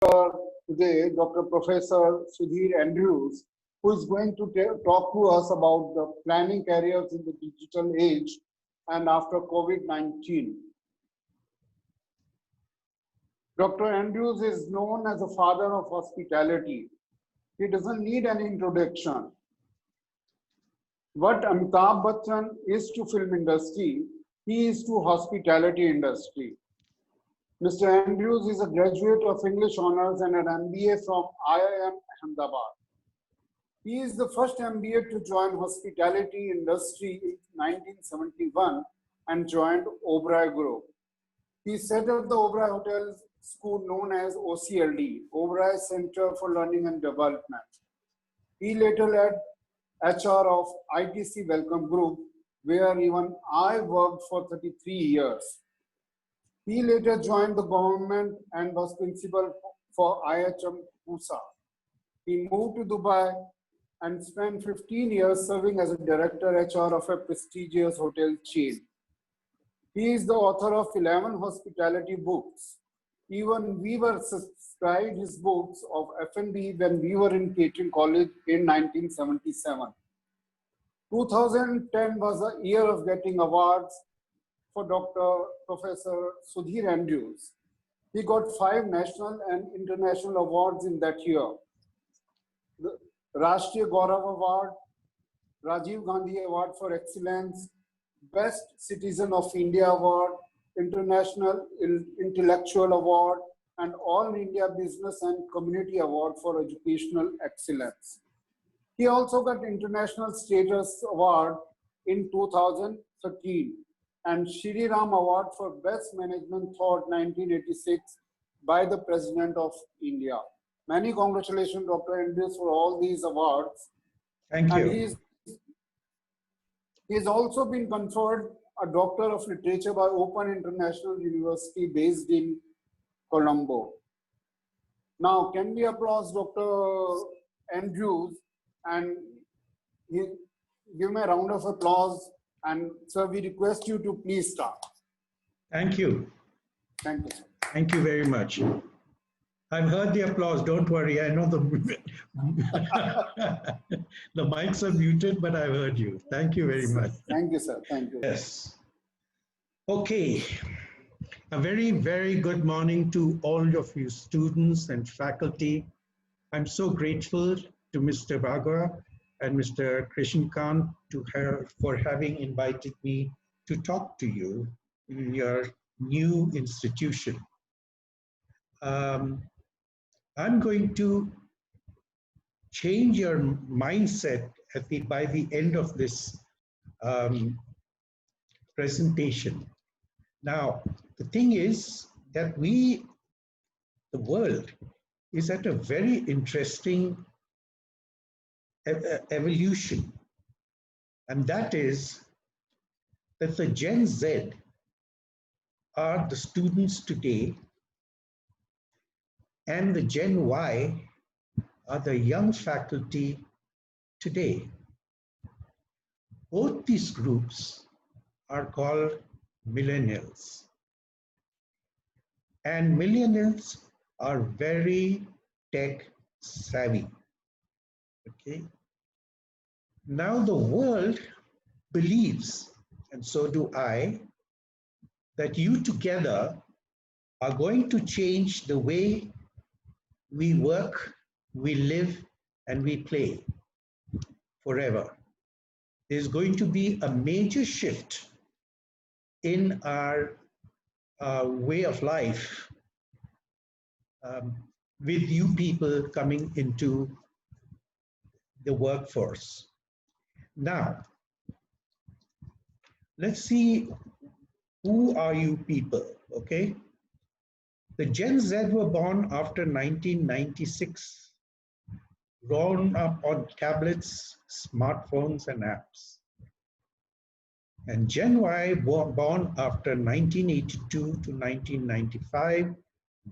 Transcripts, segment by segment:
today Dr. Professor Sudhir Andrews, who is going to talk to us about the planning careers in the digital age and after COVID-19. Dr. Andrews is known as a father of hospitality. He doesn't need any introduction. What Amitabh Bachchan is to film industry, he is to hospitality industry. Mr. Andrews is a graduate of English Honours and an MBA from IIM Ahmedabad. He is the first MBA to join hospitality industry in 1971 and joined Oberoi Group. He set up the Oberoi Hotel School known as OCLD, Oberoi Center for Learning and Development. He later led HR of ITC Welcome Group, where even I worked for 33 years. He later joined the government and was principal for IHM Pusa. He moved to Dubai and spent 15 years serving as a director HR of a prestigious hotel chain. He is the author of 11 hospitality books. Even we were subscribed his books of F&B when we were in catering college in 1977. 2010 was a year of getting awards for Dr. Professor Sudhir Andrews. He got 5 national and international awards in that year. The Rashtriya Gaurav Award, Rajiv Gandhi Award for Excellence, Best Citizen of India Award, International Intellectual Award, and All India Business and Community Award for Educational Excellence. He also got International Status Award in 2013 and Shri Ram Award for Best Management Thought 1986 by the President of India. Many congratulations, Dr. Andrews, for all these awards. Thank you. And he's also been conferred a Doctor of Literature by Open International University based in Colombo. Now, can we applaud Dr. Andrews and give him a round of applause? And sir, we request you to please start. Thank you. Thank you, sir. Thank you very much. I've heard the applause, don't worry. I know the mics are muted, but I've heard you. Thank you very much. Thank you, sir. Thank you. Yes. Okay. A very, very good morning to all of you students and faculty. I'm so grateful to Mr. Bhagwa and Mr. Krishan for having invited me to talk to you in your new institution. I'm going to change your mindset by the end of this presentation. Now, the thing is that the world is at a very interesting evolution. And that is that the Gen Z are the students today, and the Gen Y are the young faculty today. Both these groups are called millennials. And millennials are very tech savvy. Okay. Now the world believes, and so do I, that you together are going to change the way we work, we live, and we play forever. There's going to be a major shift in our way of life with you people coming into the workforce. Now, let's see, who are you people, okay? The Gen Z were born after 1996, grown up on tablets, smartphones, and apps. And Gen Y were born after 1982 to 1995,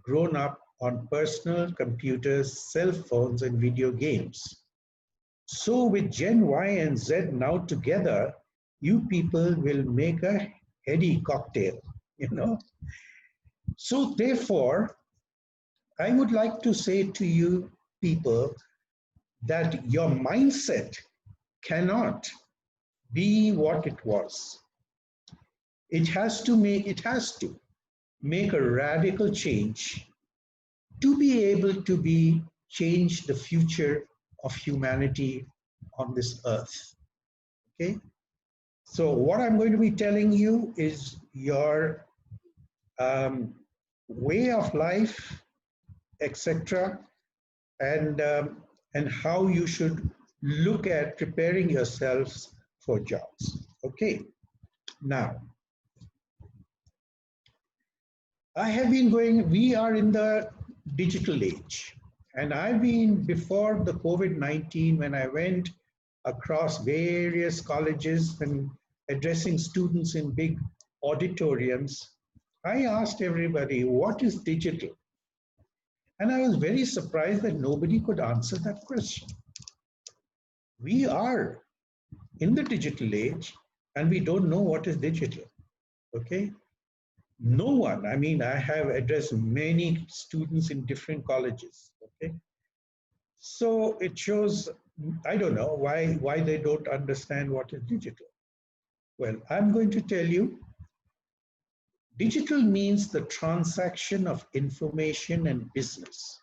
grown up on personal computers, cell phones, and video games. So with Gen Y and Z now together, you people will make a heady cocktail, you know. So therefore, I would like to say to you people that your mindset cannot be what it was. It has to make a radical change to be able to be change the future of humanity on this earth. Okay. So what I'm going to be telling you is your way of life, etc., and how you should look at preparing yourselves for jobs. Okay. Now, we are in the digital age. And I've been before the COVID-19, when I went across various colleges and addressing students in big auditoriums, I asked everybody, what is digital? And I was very surprised that nobody could answer that question. We are in the digital age and we don't know what is digital, okay? No one, I mean, I have addressed many students in different colleges, okay? So it shows, I don't know why they don't understand what is digital. Well, I'm going to tell you, digital means the transaction of information and business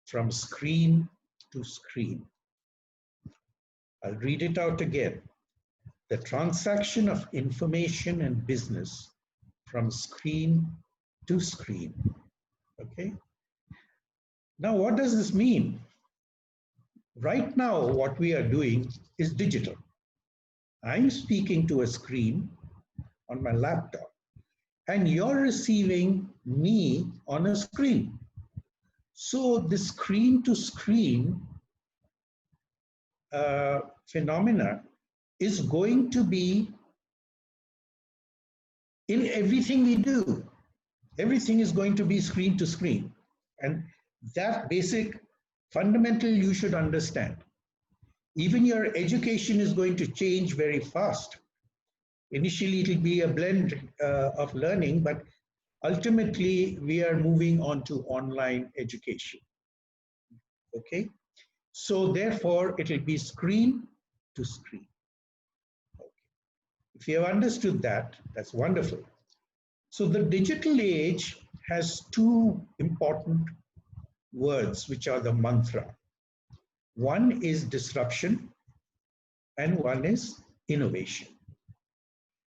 from screen to screen. I'll read it out again. The transaction of information and business from screen to screen, okay? Now, what does this mean? Right now, what we are doing is digital. I'm speaking to a screen on my laptop, and you're receiving me on a screen. So the screen to screen phenomena is going to be in everything we do. Everything is going to be screen to screen. And that basic fundamental you should understand. Even your education is going to change very fast. Initially, it'll be a blend of learning, but ultimately, we are moving on to online education. Okay? So therefore, it'll be screen to screen. Okay. If you have understood that, that's wonderful. So the digital age has two important words, which are the mantra. One is disruption, and one is innovation.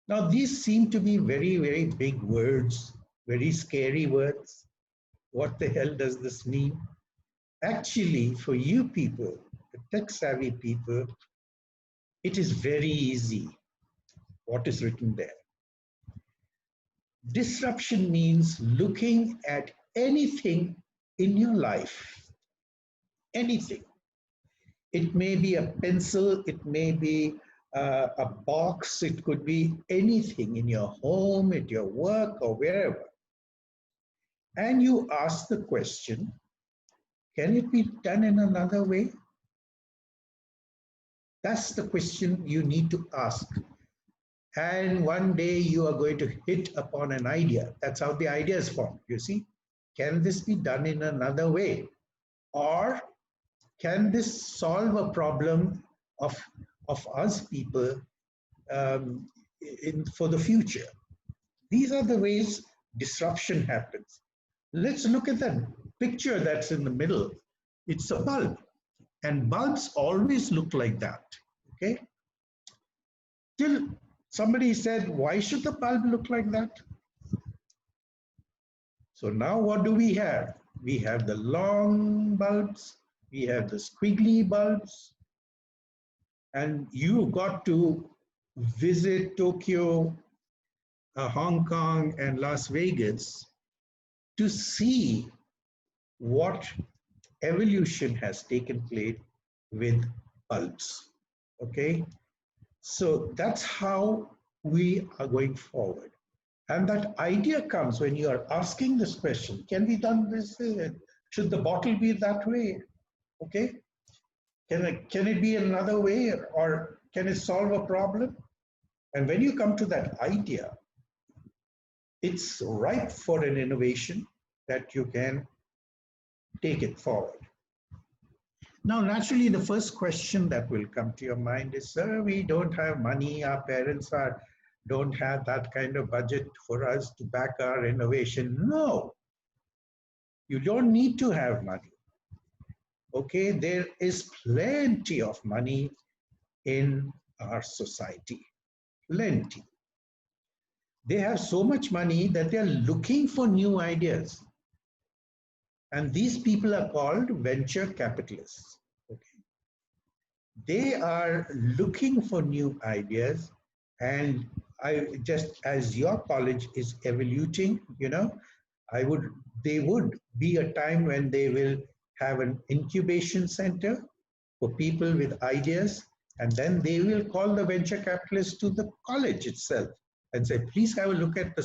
Now, these seem to be very, very big words, very scary words. What the hell does this mean? Actually, for you people, the tech-savvy people, it is very easy what is written there. Disruption means looking at anything in your life, anything. It may be a pencil, it may be a box, it could be anything in your home, at your work, or wherever. And you ask the question, can it be done in another way? That's the question you need to ask. And one day you are going to hit upon an idea. That's how the idea is formed, you see. Can this be done in another way? Or can this solve a problem of us people for the future? These are the ways disruption happens. Let's look at that picture that's in the middle. It's a bulb, and bulbs always look like that, okay? Till somebody said, why should the bulb look like that? So now what do we have? We have the long bulbs, we have the squiggly bulbs, and you got to visit Tokyo, Hong Kong, and Las Vegas to see what evolution has taken place with bulbs, okay? So that's how we are going forward. And that idea comes when you are asking this question, can we done this way? Should the bottle be that way? Okay? Can it be another way, or can it solve a problem? And when you come to that idea, it's ripe for an innovation that you can take it forward. Now, naturally, the first question that will come to your mind is, sir, we don't have money, our parents don't have that kind of budget for us to back our innovation. No, you don't need to have money. Okay, there is plenty of money in our society, plenty. They have so much money that they are looking for new ideas. And these people are called venture capitalists. Okay. They are looking for new ideas, and just as your college is evoluting, they would be a time when they will have an incubation center for people with ideas, and then they will call the venture capitalists to the college itself and say, please have a look at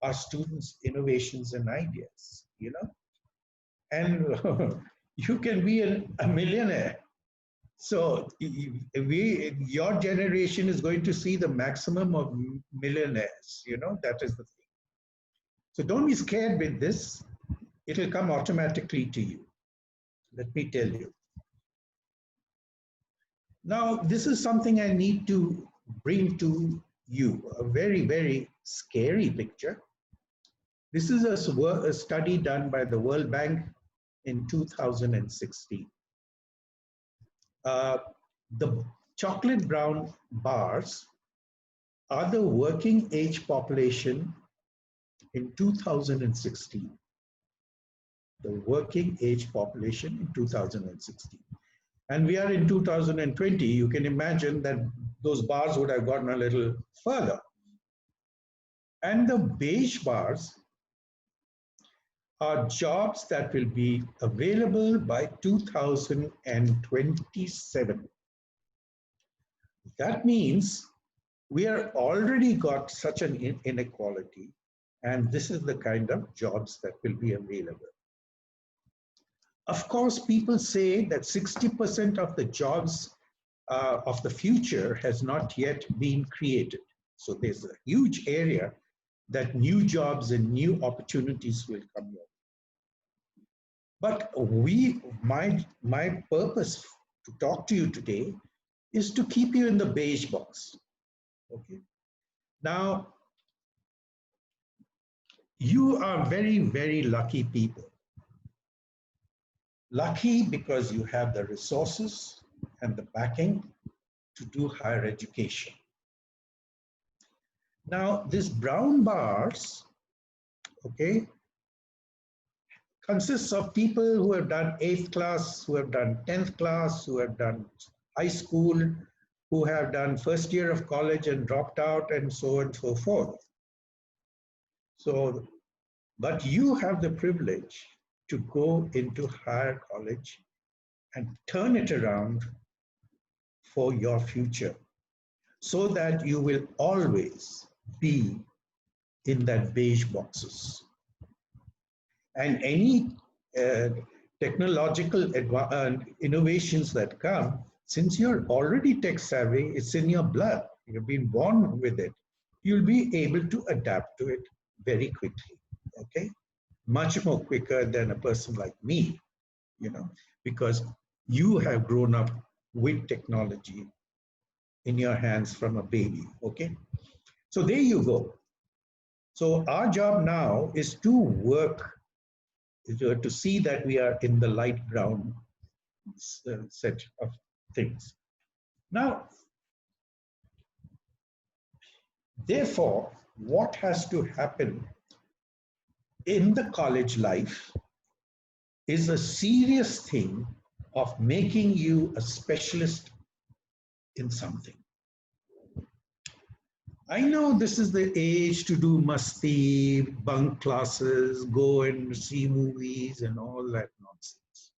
our students' innovations and ideas, and you can be a millionaire. So your generation is going to see the maximum of millionaires, that is the thing. So don't be scared with this. It'll come automatically to you. Let me tell you. Now, this is something I need to bring to you, a very, very scary picture. This is a study done by the World Bank in 2016. The chocolate brown bars are the working age population in 2016. The working age population in 2016. And we are in 2020. You can imagine that those bars would have gotten a little further. And the beige bars are jobs that will be available by 2027. That means we are already got such an inequality, and this is the kind of jobs that will be available. Of course, people say that 60% of the jobs of the future has not yet been created. So there's a huge area that new jobs and new opportunities will come here. But my purpose to talk to you today is to keep you in the beige box. Okay. Now, you are very, very lucky people. Lucky because you have the resources and the backing to do higher education. Now, these brown bars, okay, consists of people who have done 8th class, who have done 10th class, who have done high school, who have done first year of college and dropped out, and so on and so forth. So, but you have the privilege to go into higher college and turn it around for your future, so that you will always be in that beige boxes. And any technological innovations that come, since you're already tech savvy, it's in your blood, you've been born with it, you'll be able to adapt to it very quickly, okay? Much more quicker than a person like me, because you have grown up with technology in your hands from a baby, okay? So there you go. So our job now is to work to see that we are in the light brown set of things. Now, therefore, what has to happen in the college life is a serious thing of making you a specialist in something. I know this is the age to do masti, bunk classes, go and see movies and all that nonsense.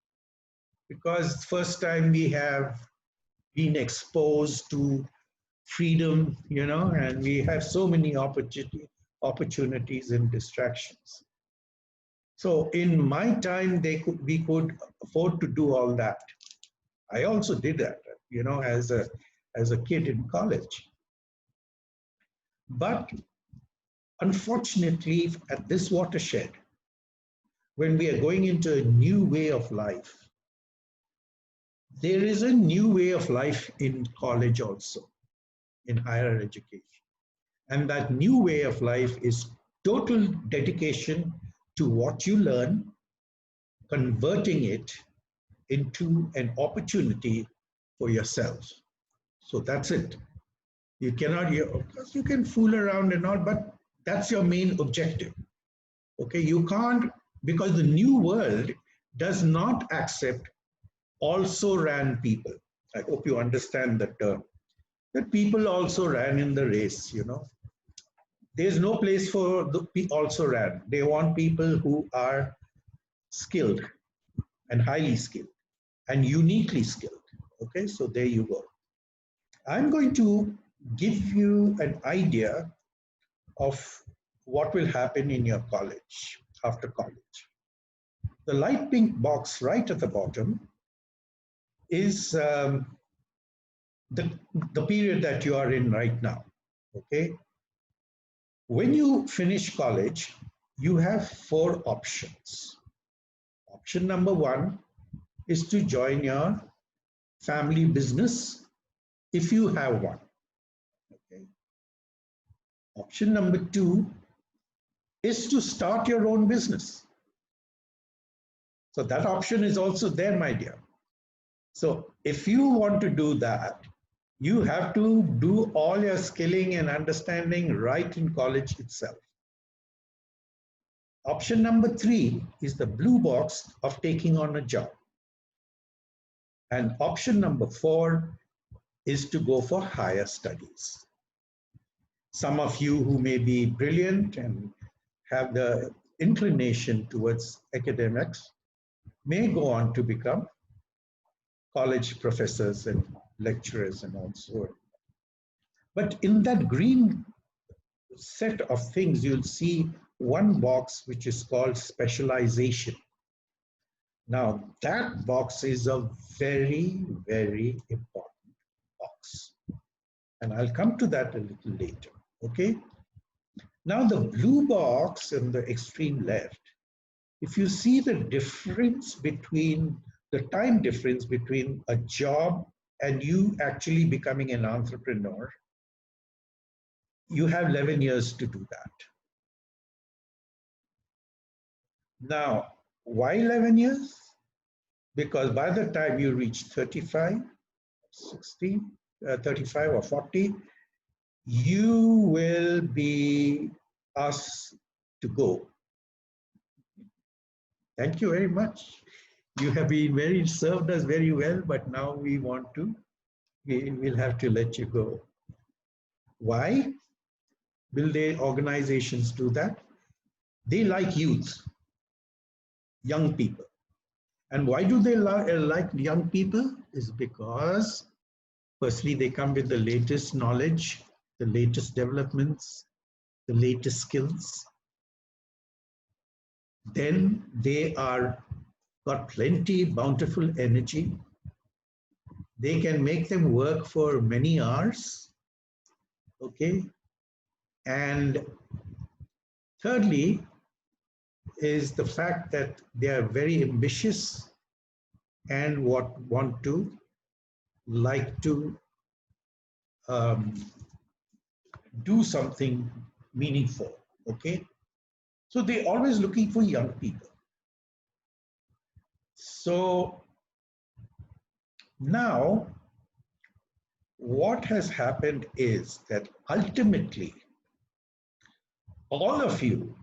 Because first time we have been exposed to freedom, and we have so many opportunities and distractions. So in my time, we could afford to do all that. I also did that, as a kid in college. But unfortunately, at this watershed, when we are going into a new way of life, there is a new way of life in college also, in higher education. And that new way of life is total dedication to what you learn, converting it into an opportunity for yourself. So that's it. You cannot, of course, you can fool around and all, but that's your main objective. Okay, you can't, because the new world does not accept also ran people. I hope you understand the term. That people also ran in the race, you know. There's no place for the also ran. They want people who are skilled and highly skilled and uniquely skilled. Okay, so there you go. I'm going to give you an idea of what will happen in your college, after college. The light pink box right at the bottom is the period that you are in right now, okay? When you finish college, you have 4 options. Option number 1 is to join your family business if you have one. Okay. Option number 2 is to start your own business. So that option is also there, my dear. So if you want to do that, you have to do all your skilling and understanding right in college itself. Option number 3 is the blue box of taking on a job. And option number 4 is to go for higher studies. Some of you who may be brilliant and have the inclination towards academics may go on to become college professors and lecturers and also. But in that green set of things, you'll see one box which is called specialization. Now, that box is a very, very important box. And I'll come to that a little later, okay? Now, the blue box in the extreme left, if you see the difference between, the time difference between a job and you actually becoming an entrepreneur, you have 11 years to do that. Now, why 11 years? Because by the time you reach 35, 60, 35 or 40, you will be asked to go. Thank you very much. You have been served us very well, but now we will have to let you go. Why will the organizations do that? They like youth, young people. And why do they like young people? Is because firstly, they come with the latest knowledge, the latest developments, the latest skills. Then they are got plenty bountiful energy. They can make them work for many hours, okay? And thirdly is the fact that they are very ambitious and want to like to do something meaningful, okay? So they're always looking for young people. So now what has happened is that ultimately all of you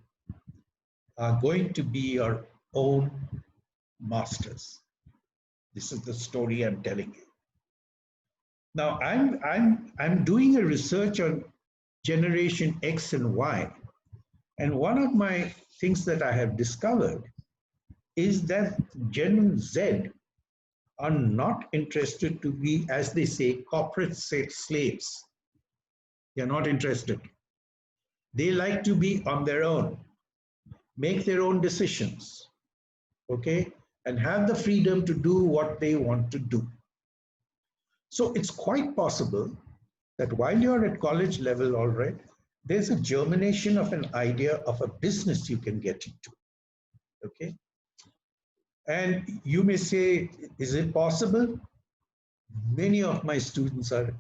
are going to be your own masters. This is the story I'm telling you. Now I'm doing a research on generation X and Y, and one of my things that I have discovered is that Gen Z are not interested to be, as they say, corporate slaves. They're not interested. They like to be on their own, make their own decisions, okay, and have the freedom to do what they want to do. So it's quite possible that while you're at college level, all right, there's a germination of an idea of a business you can get into, okay? And you may say, is it possible? Many of my students are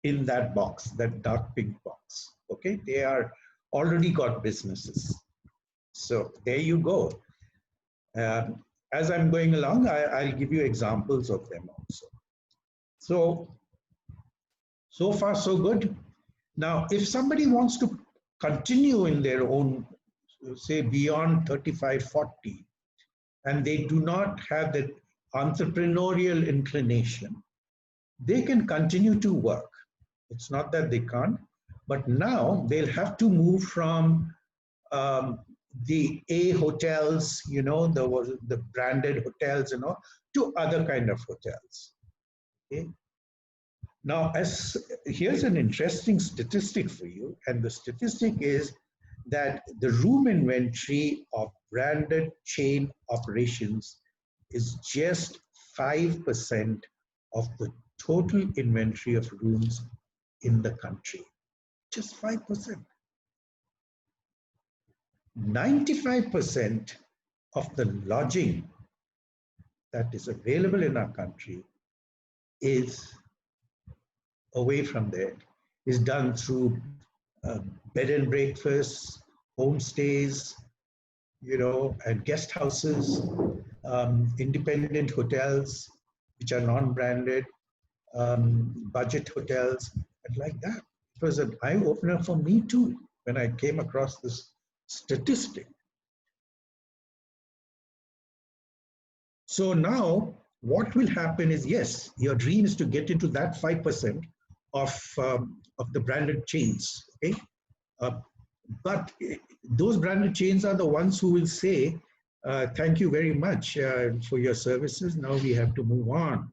in that box, that dark pink box. Okay, they are already got businesses. So there you go. As I'm going along, I'll give you examples of them also. So far so good. Now, if somebody wants to continue in their own, say beyond 35, 40, and they do not have that entrepreneurial inclination, they can continue to work. It's not that they can't, but now they'll have to move from the A hotels, the branded hotels, to other kind of hotels. Okay. Now, here's an interesting statistic for you, and the statistic is that the room inventory of branded chain operations is just 5% of the total inventory of rooms in the country. Just 5%. 95% of the lodging that is available in our country is away from there, is done through bed and breakfasts, homestays, and guest houses, independent hotels, which are non-branded, budget hotels, and like that. It was an eye-opener for me too, when I came across this statistic. So now, what will happen is, yes, your dream is to get into that 5% of the branded chains, okay? But those branded chains are the ones who will say, thank you very much for your services. Now we have to move on.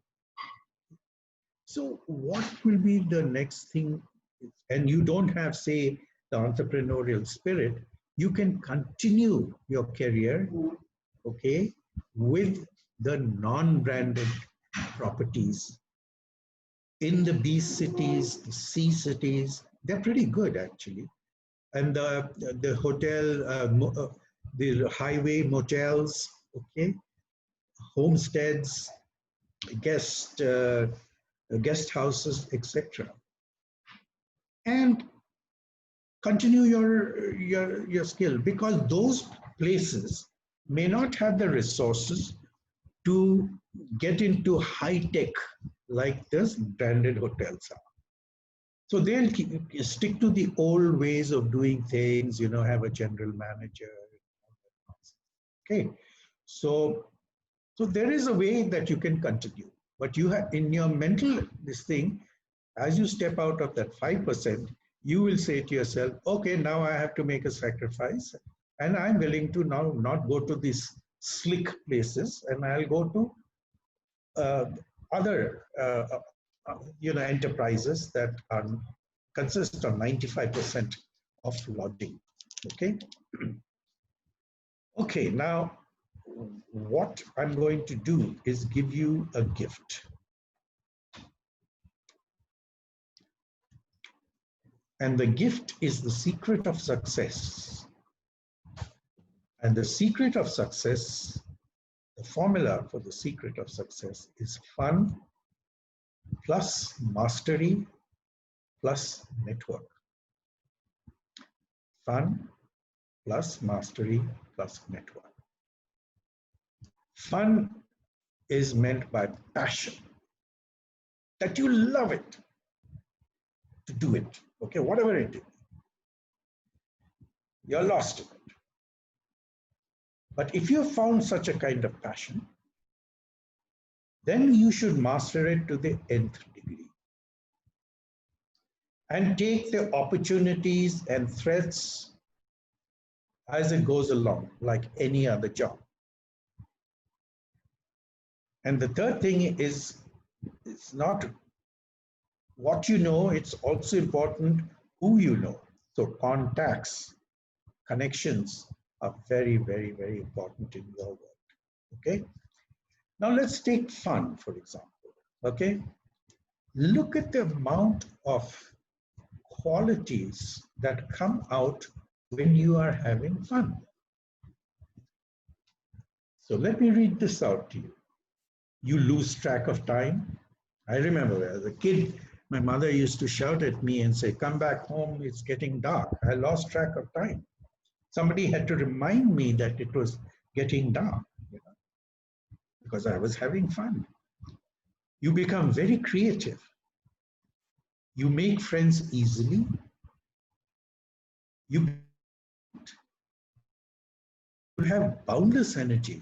So what will be the next thing? And you don't have, say, the entrepreneurial spirit. You can continue your career, okay, with the non-branded properties in the B cities, the C cities. They're pretty good, actually. And the hotel, the highway motels, okay, homesteads, guest houses, etc. And continue your skill, because those places may not have the resources to get into high tech like this branded hotels are. So they'll stick to the old ways of doing things, have a general manager. Okay, so there is a way that you can continue, but you have in your mental this thing, as you step out of that 5%, you will say to yourself, okay, now I have to make a sacrifice, and I'm willing to now not go to these slick places, and I'll go to other enterprises that consist of 95% of lodging. Okay. Okay, now what I'm going to do is give you a gift. And the gift is the secret of success. And the secret of success, the formula for the secret of success is fun plus mastery plus network. Fun plus mastery plus network. Fun is meant by passion, that you love it to do it, okay, whatever it is. You're lost in it. But if you have found such a kind of passion, then you should master it to the nth degree and take the opportunities and threats as it goes along, like any other job. And the third thing is, it's not what you know, it's also important who you know. So contacts, connections are very, very, very important in your work. Okay. Now let's take fun, for example. Okay. Look at the amount of qualities that come out when you are having fun. So let me read this out to you. You lose track of time. I remember as a kid, my mother used to shout at me and say, come back home, it's getting dark. I lost track of time. Somebody had to remind me that it was getting dark, because I was having fun. You become very creative. You make friends easily. You have boundless energy.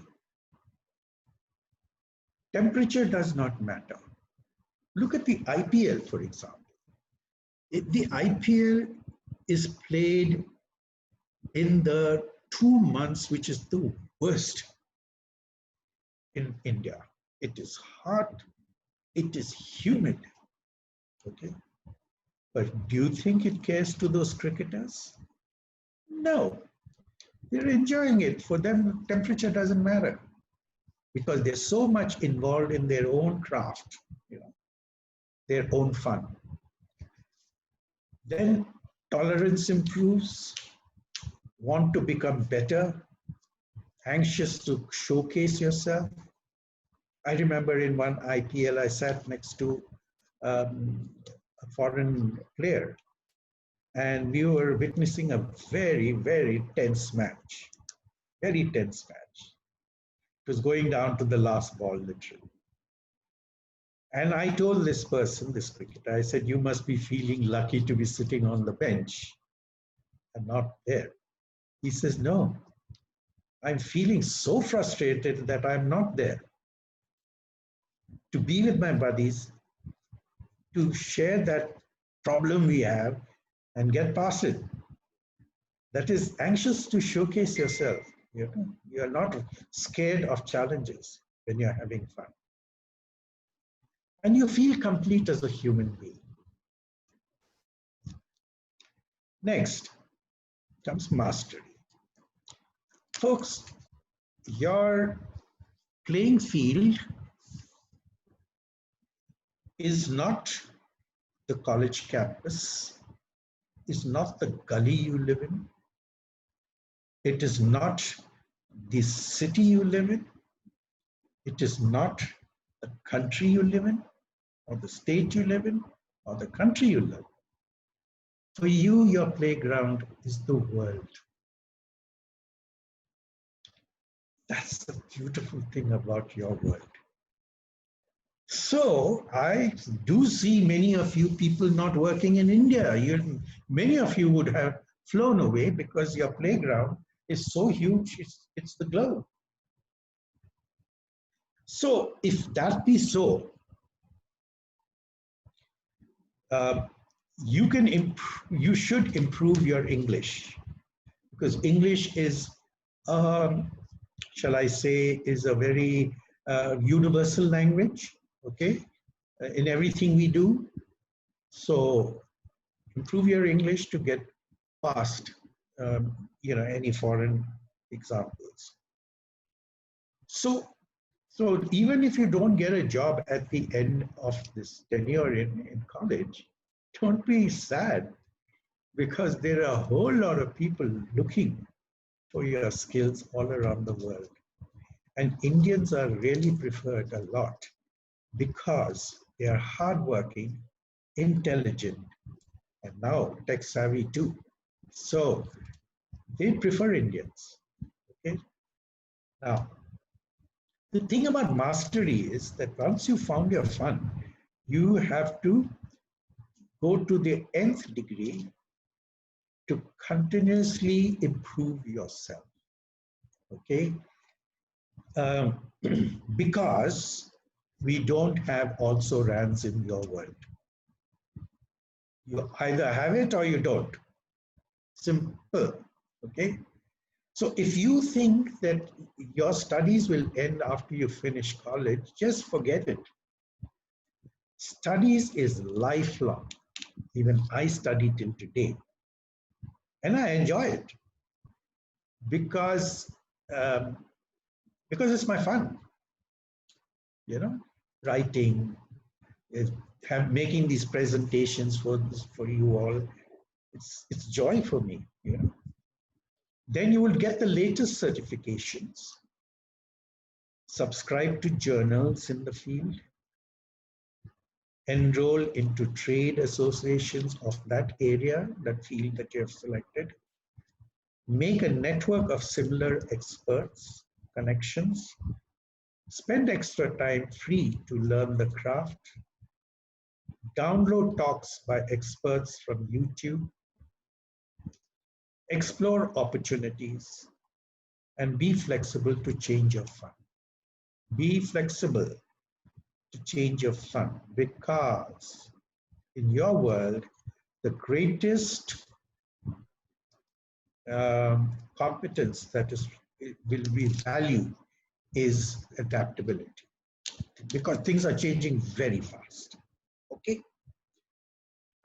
Temperature does not matter. Look at the IPL, for example. The IPL is played in the 2 months, which is the worst in India. It is hot, it is humid, okay? But do you think it cares to those cricketers? No, they're enjoying it. For them, temperature doesn't matter because they're so much involved in their own craft, their own fun. Then tolerance improves, want to become better, anxious to showcase yourself. I remember in one IPL, I sat next to a foreign player, and we were witnessing a very, very tense match. Very tense match. It was going down to the last ball, literally. And I told this person, this cricketer, I said, you must be feeling lucky to be sitting on the bench and not there. He says, no, I'm feeling so frustrated that I'm not there. To be with my buddies, to share that problem we have and get past it. That is anxious to showcase yourself. You're not scared of challenges when you're having fun. And you feel complete as a human being. Next comes mastery. Folks, your playing field is not the college campus, is not the gully you live in. It is not the city you live in. It is not the country you live in, or the state you live in, or the country you live in. For you, your playground is the world. That's the beautiful thing about your world. So I do see many of you people not working in India. Many of you would have flown away because your playground is so huge, it's the globe. So if that be so, you should improve your English, because English is, shall I say, is a very universal language, okay, in everything we do. So improve your English to get past, any foreign examples. So even if you don't get a job at the end of this tenure in college, don't be sad, because there are a whole lot of people looking for your skills all around the world. And Indians are really preferred a lot because they are hardworking, intelligent, and now tech savvy too. So they prefer Indians. Okay. Now, the thing about mastery is that once you found your fun, you have to go to the nth degree to continuously improve yourself. Okay. Because we don't have also rans in your world. You either have it or you don't. Simple. Okay. So if you think that your studies will end after you finish college, just forget it. Studies is lifelong. Even I study till today. And I enjoy it because it's my fun. Writing, making these presentations for you all. It's joy for me. Then you will get the latest certifications. subscribe to journals in the field, enroll into trade associations of that area, that field that you have selected, make a network of similar experts, connections, spend extra time free to learn the craft, download talks by experts from YouTube, explore opportunities, and be flexible to change your fund. Be flexible to change your fund, because in your world, the greatest competence that will be valued is adaptability, because things are changing very fast. Okay,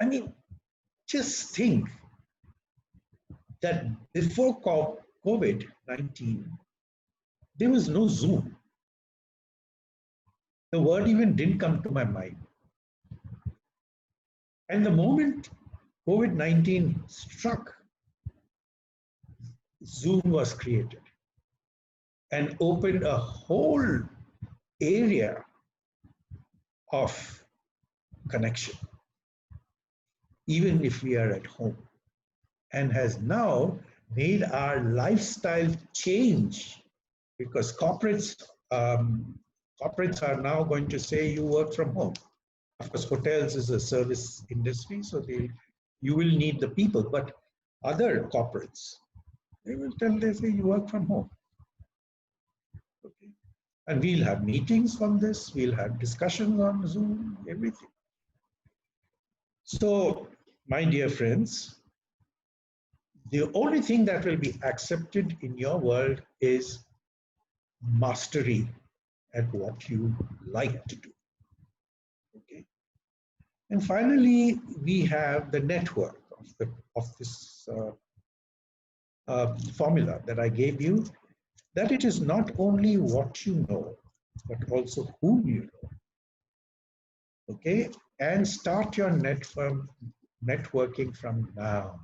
I mean, just think that before COVID-19, there was no Zoom. The word even didn't come to my mind. And the moment COVID-19 struck, Zoom was created and opened a whole area of connection, even if we are at home, and has now made our lifestyle change, because corporates are now going to say you work from home. Of course, hotels is a service industry, so you will need the people, but other corporates, they say you work from home. Okay. And we'll have meetings on this, we'll have discussions on Zoom, everything. So, my dear friends, the only thing that will be accepted in your world is mastery at what you like to do. Okay. And finally, we have the network of this formula that I gave you, that it is not only what you know, but also whom you know. Okay, and start your networking from now.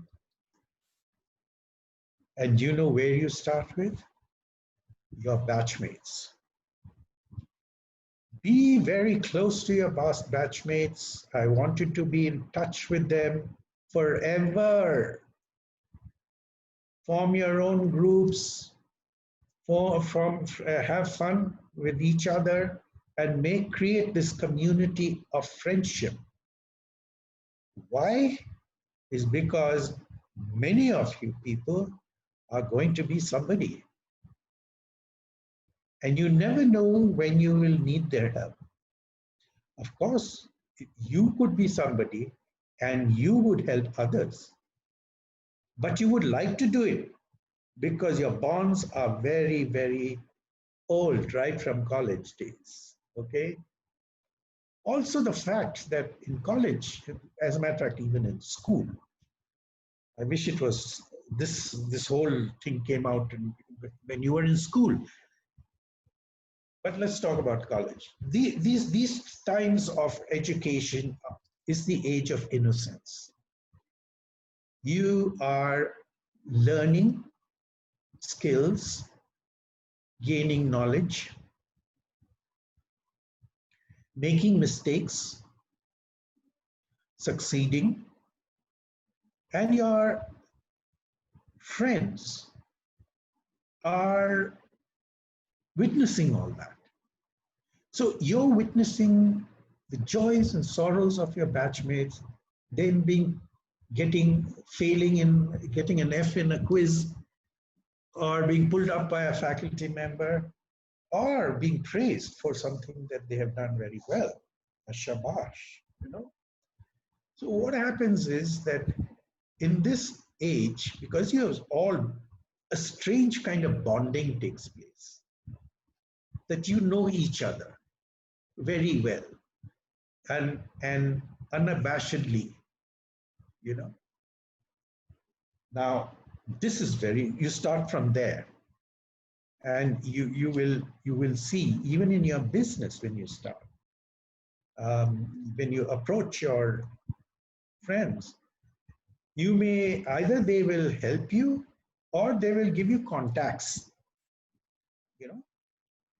And you know where you start with? Your batchmates. Be very close to your batchmates. I want you to be in touch with them forever. Form your own groups, have fun with each other, and create this community of friendship. Why? Is because many of you people are going to be somebody, and you never know when you will need their help. Of course, you could be somebody and you would help others, but you would like to do it because your bonds are very, very old, right from college days. Okay. Also, the fact that in college, as a matter of fact, even in school, I wish it was this whole thing came out when you were in school. But let's talk about college. These times of education is the age of innocence. You are learning skills, gaining knowledge, making mistakes, succeeding, and your friends are witnessing all that. So you're witnessing the joys and sorrows of your batchmates, them failing in getting an F in a quiz, or being pulled up by a faculty member, or being praised for something that they have done very well, a shabash, you know. So what happens is that in this age, because you have all a strange kind of bonding takes place, that you know each other very well and unabashedly, you know. Now, this is you start from there, and you will see, even in your business, when you start, when you approach your friends, you may either they will help you or they will give you contacts, you know.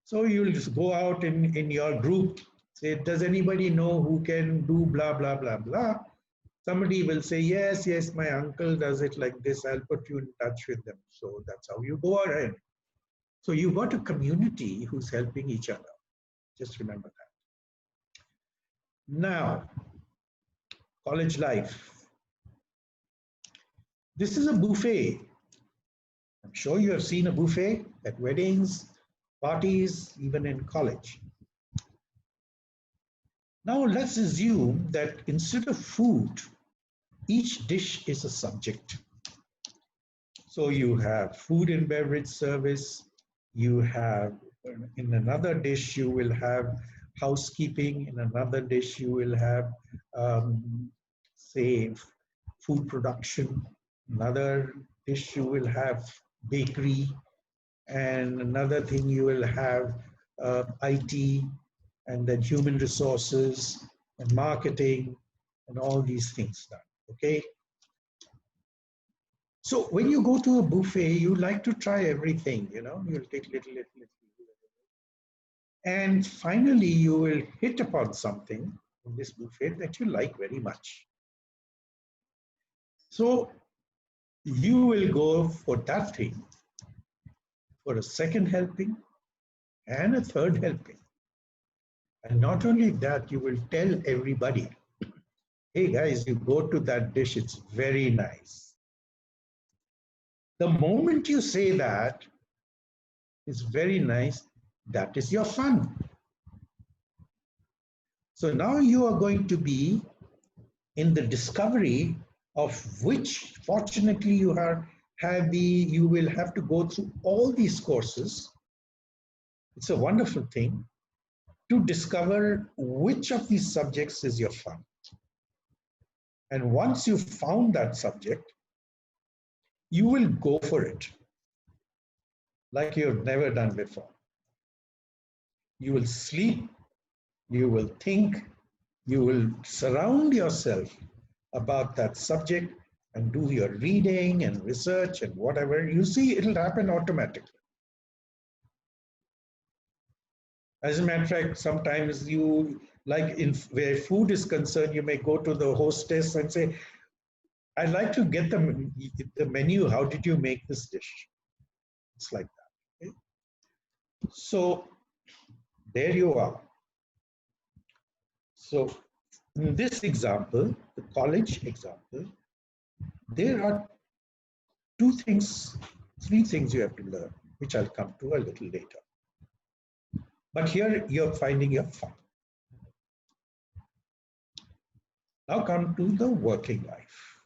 So you'll just go out in your group, say, does anybody know who can do blah, blah, blah, blah? Somebody will say, yes, yes, my uncle does it like this. I'll put you in touch with them. So that's how you go ahead. So you've got a community who's helping each other. Just remember that. Now, college life. This is a buffet. I'm sure you have seen a buffet at weddings, parties, even in college. Now let's assume that instead of food, each dish is a subject. So you have food and beverage service, you have, in another dish, you will have housekeeping, in another dish, you will have, say, food production, another dish, you will have bakery, and another thing, you will have IT, and then human resources, and marketing, and all these things done, okay? So when you go to a buffet, you like to try everything, you know, you'll take little. And finally, you will hit upon something in this buffet that you like very much. So you will go for that thing, for a second helping and a third helping. And not only that, you will tell everybody, hey guys, you go to that dish, it's very nice. The moment you say that, it's very nice, that is your fun. So now you are going to be in the discovery of which, fortunately, you will have to go through all these courses. It's a wonderful thing to discover which of these subjects is your fun. And once you've found that subject, you will go for it like you've never done before. You will sleep, you will think, you will surround yourself about that subject and do your reading and research and whatever. You see, it'll happen automatically. As a matter of fact, sometimes you, like where food is concerned, you may go to the hostess and say, I'd like to get the menu. How did you make this dish? It's like that. Okay? So there you are. So in this example, the college example, there are three things you have to learn, which I'll come to a little later. But here you're finding your fun. Now come to the working life.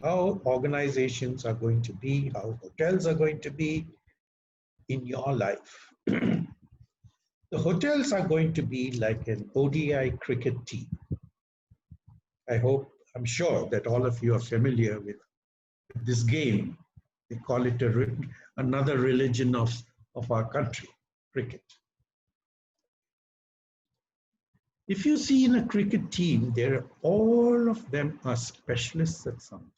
How organizations are going to be, how hotels are going to be in your life. The hotels are going to be like an ODI cricket team. I'm sure that all of you are familiar with this game. They call it another religion of our country, cricket. If you see in a cricket team, all of them are specialists at something.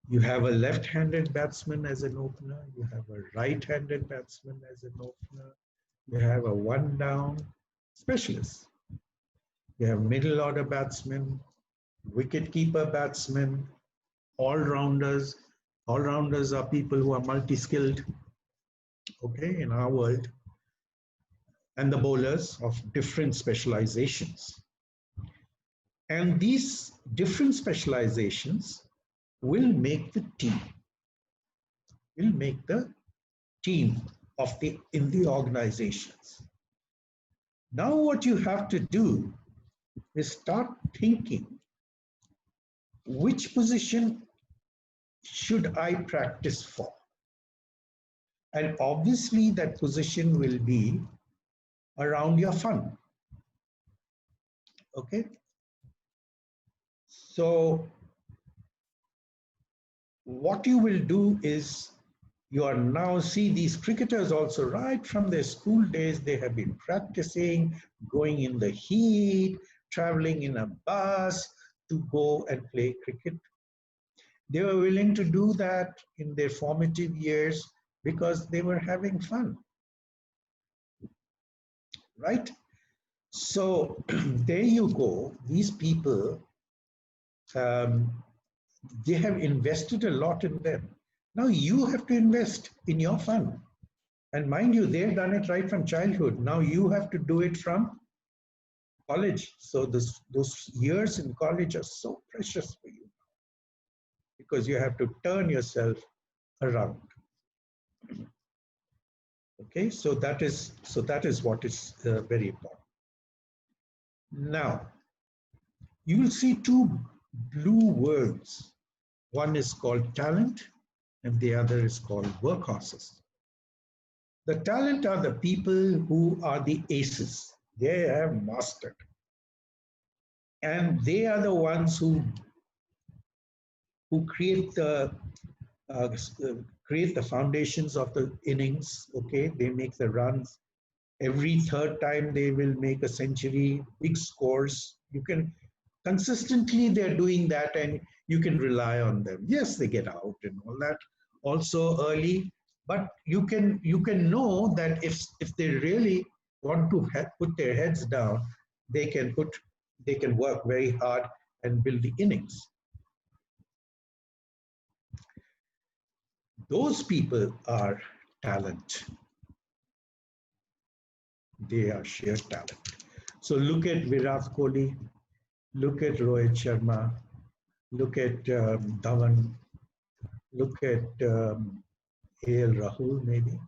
You have a left-handed batsman as an opener. You have a right-handed batsman as an opener. You have a one-down specialist. You have middle-order batsmen, wicket-keeper batsmen, all-rounders. All-rounders are people who are multi-skilled, okay, in our world. And the bowlers of different specializations. And these different specializations will make the team, in the organizations. Now what you have to do is start thinking, which position should I practice for? And obviously that position will be around your fun. Okay? So what you will do is, you are now see these cricketers also right from their school days, they have been practicing, going in the heat, traveling in a bus to go and play cricket. They were willing to do that in their formative years because they were having fun, right? So there you go. These people, um, they have invested a lot in them. Now you have to invest in your fund. And mind you, they've done it right from childhood. Now you have to do it from college. So those years in college are so precious for you because you have to turn yourself around. Okay, so that is what is very important. Now, you will see two blue words. One is called talent and the other is called workhorses. The talent are the people who are the aces. They have mastered. And they are the ones who create the foundations of the innings. Okay, they make the runs. Every third time they will make a century, big scores. You can consistently they're doing that, and you can rely on them. Yes, they get out and all that also early, but you can know that if they really want to put their heads down, they can work very hard and build the innings. Those people are talent. They are sheer talent. So look at Virat Kohli, look at Rohit Sharma, look at Dhawan, look at A.L. Rahul, maybe,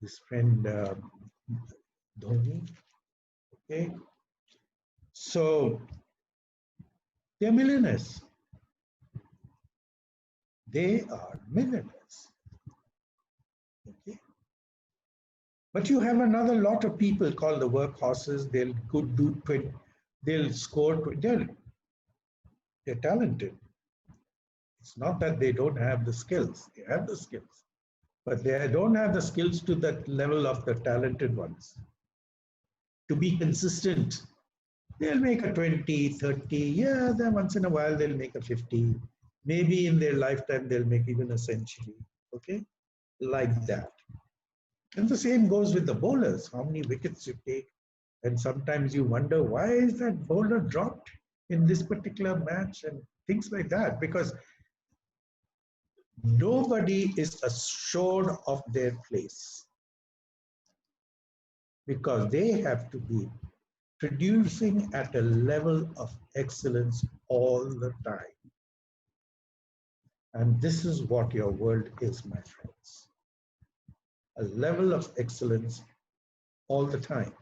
his friend Dhoni. Okay, so they're millionaires. They are millionaires. Okay, but you have another lot of people called the workhorses. They'll do 20, they'll score 20. They're talented. It's not that they don't have the skills. They have the skills, but they don't have the skills to that level of the talented ones. To be consistent, they'll make a 20, 30, yeah, then once in a while they'll make a 50. Maybe in their lifetime they'll make even a century, okay? Like that. And the same goes with the bowlers, how many wickets you take. And sometimes you wonder, why is that bowler dropped in this particular match and things like that? Because nobody is assured of their place, because they have to be producing at a level of excellence all the time. And this is what your world is, my friends. A level of excellence all the time.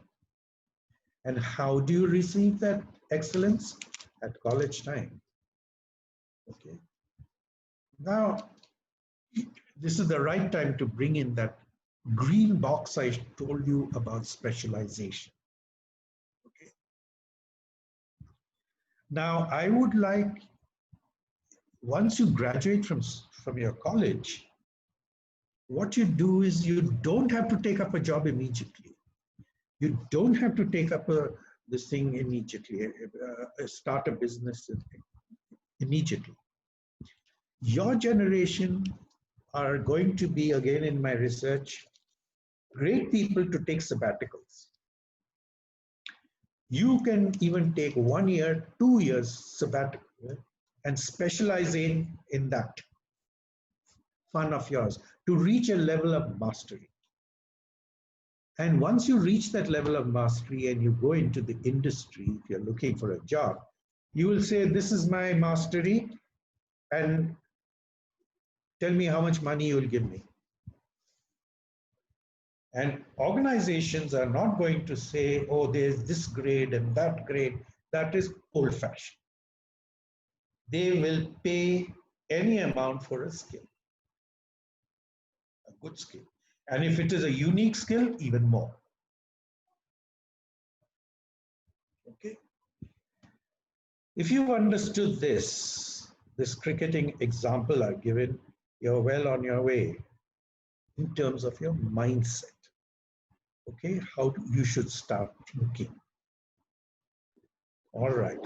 And how do you receive that excellence? At college time. Okay. Now, this is the right time to bring in that green box I told you about, specialization. Okay. Now, I would like, once you graduate from your college, what you do is you don't have to take up a job immediately. You don't have to take up this thing immediately, start a business immediately. Your generation are going to be, again in my research, great people to take sabbaticals. You can even take 1 year, 2 years sabbatical and specialize in that fun of yours to reach a level of mastery. And once you reach that level of mastery and you go into the industry, if you're looking for a job, you will say, this is my mastery, and tell me how much money you will give me. And organizations are not going to say, oh, there's this grade and that grade. That is old-fashioned. They will pay any amount for a skill, a good skill. And if it is a unique skill, even more. Okay. If you've understood this cricketing example I've given, you're well on your way in terms of your mindset. Okay, how you should start thinking. All right.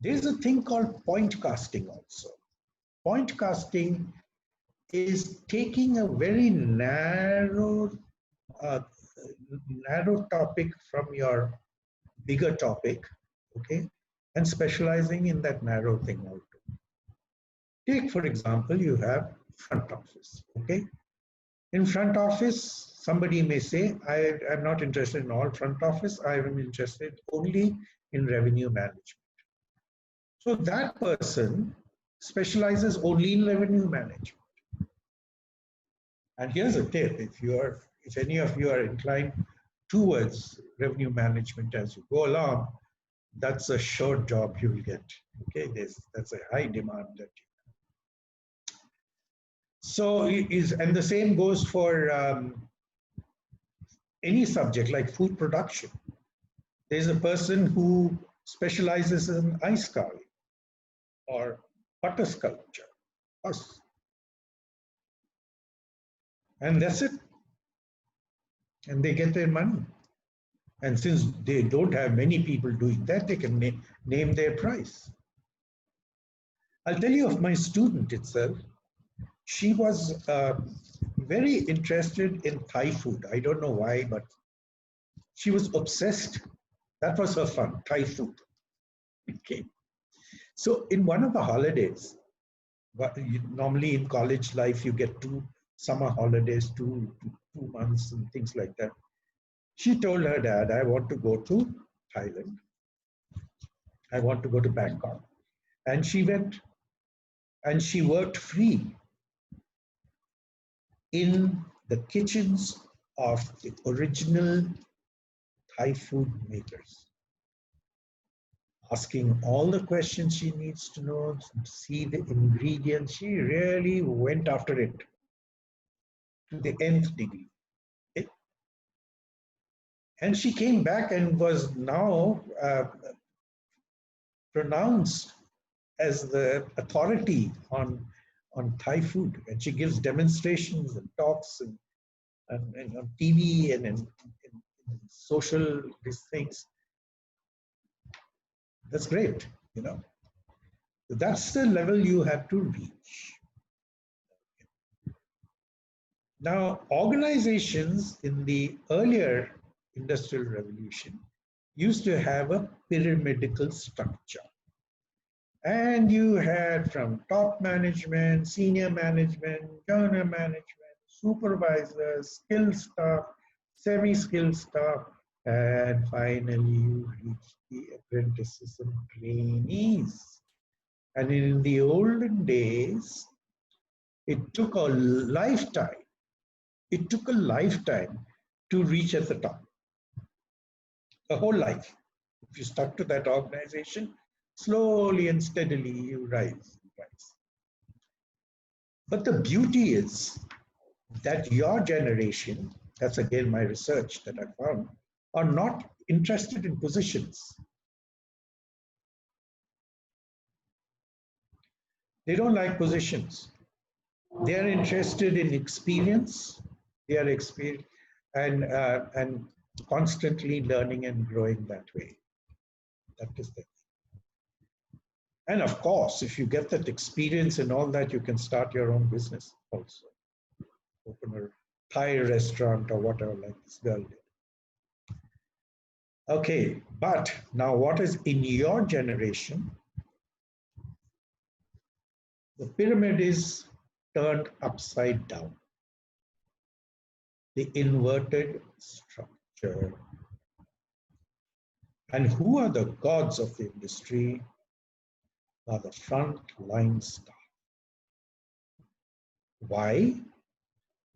There's a thing called point casting also. Point casting is taking a very uh, narrow topic from your bigger topic, okay, and specializing in that narrow thing also. Take, for example, you have front office, okay? In front office, somebody may say, I am not interested in all front office, I am interested only in revenue management. So that person specializes only in revenue management. And here's a tip, if any of you are inclined towards revenue management as you go along, that's a short job you will get. Okay, that's a high demand that you. So and the same goes for any subject like food production. There's a person who specializes in ice carving or butter sculpture, and that's it. And they get their money. And since they don't have many people doing that, they can name their price. I'll tell you of my student itself. She was very interested in Thai food. I don't know why, but she was obsessed. That was her fun, Thai food. Okay. So in one of the holidays, normally in college life, you get 2 summer holidays, two months and things like that. She told her dad, I want to go to Thailand. I want to go to Bangkok. And she went and she worked free in the kitchens of the original Thai food makers, asking all the questions she needs to know, see the ingredients. She really went after it to the nth degree. And she came back and was now pronounced as the authority on Thai food. And she gives demonstrations and talks and on TV and in social these things. That's great, you know. That's the level you have to reach. Now, organizations in the earlier Industrial Revolution used to have a pyramidal structure. And you had from top management, senior management, junior management, supervisors, skilled staff, semi-skilled staff, and finally you reach the apprentices and trainees. And in the olden days, it took a lifetime. It took a lifetime to reach at the top. A whole life. If you stuck to that organization, slowly and steadily you rise and rise. But the beauty is that your generation, that's again my research that I found, are not interested in positions. They don't like positions. They are interested in experience. They are and constantly learning and growing that way. That is the thing. And of course, if you get that experience and all that, you can start your own business also. Open a Thai restaurant or whatever, like this girl did. Okay, but now what is in your generation? The pyramid is turned upside down. The inverted structure. And who are the gods of the industry? Are the front line staff. Why?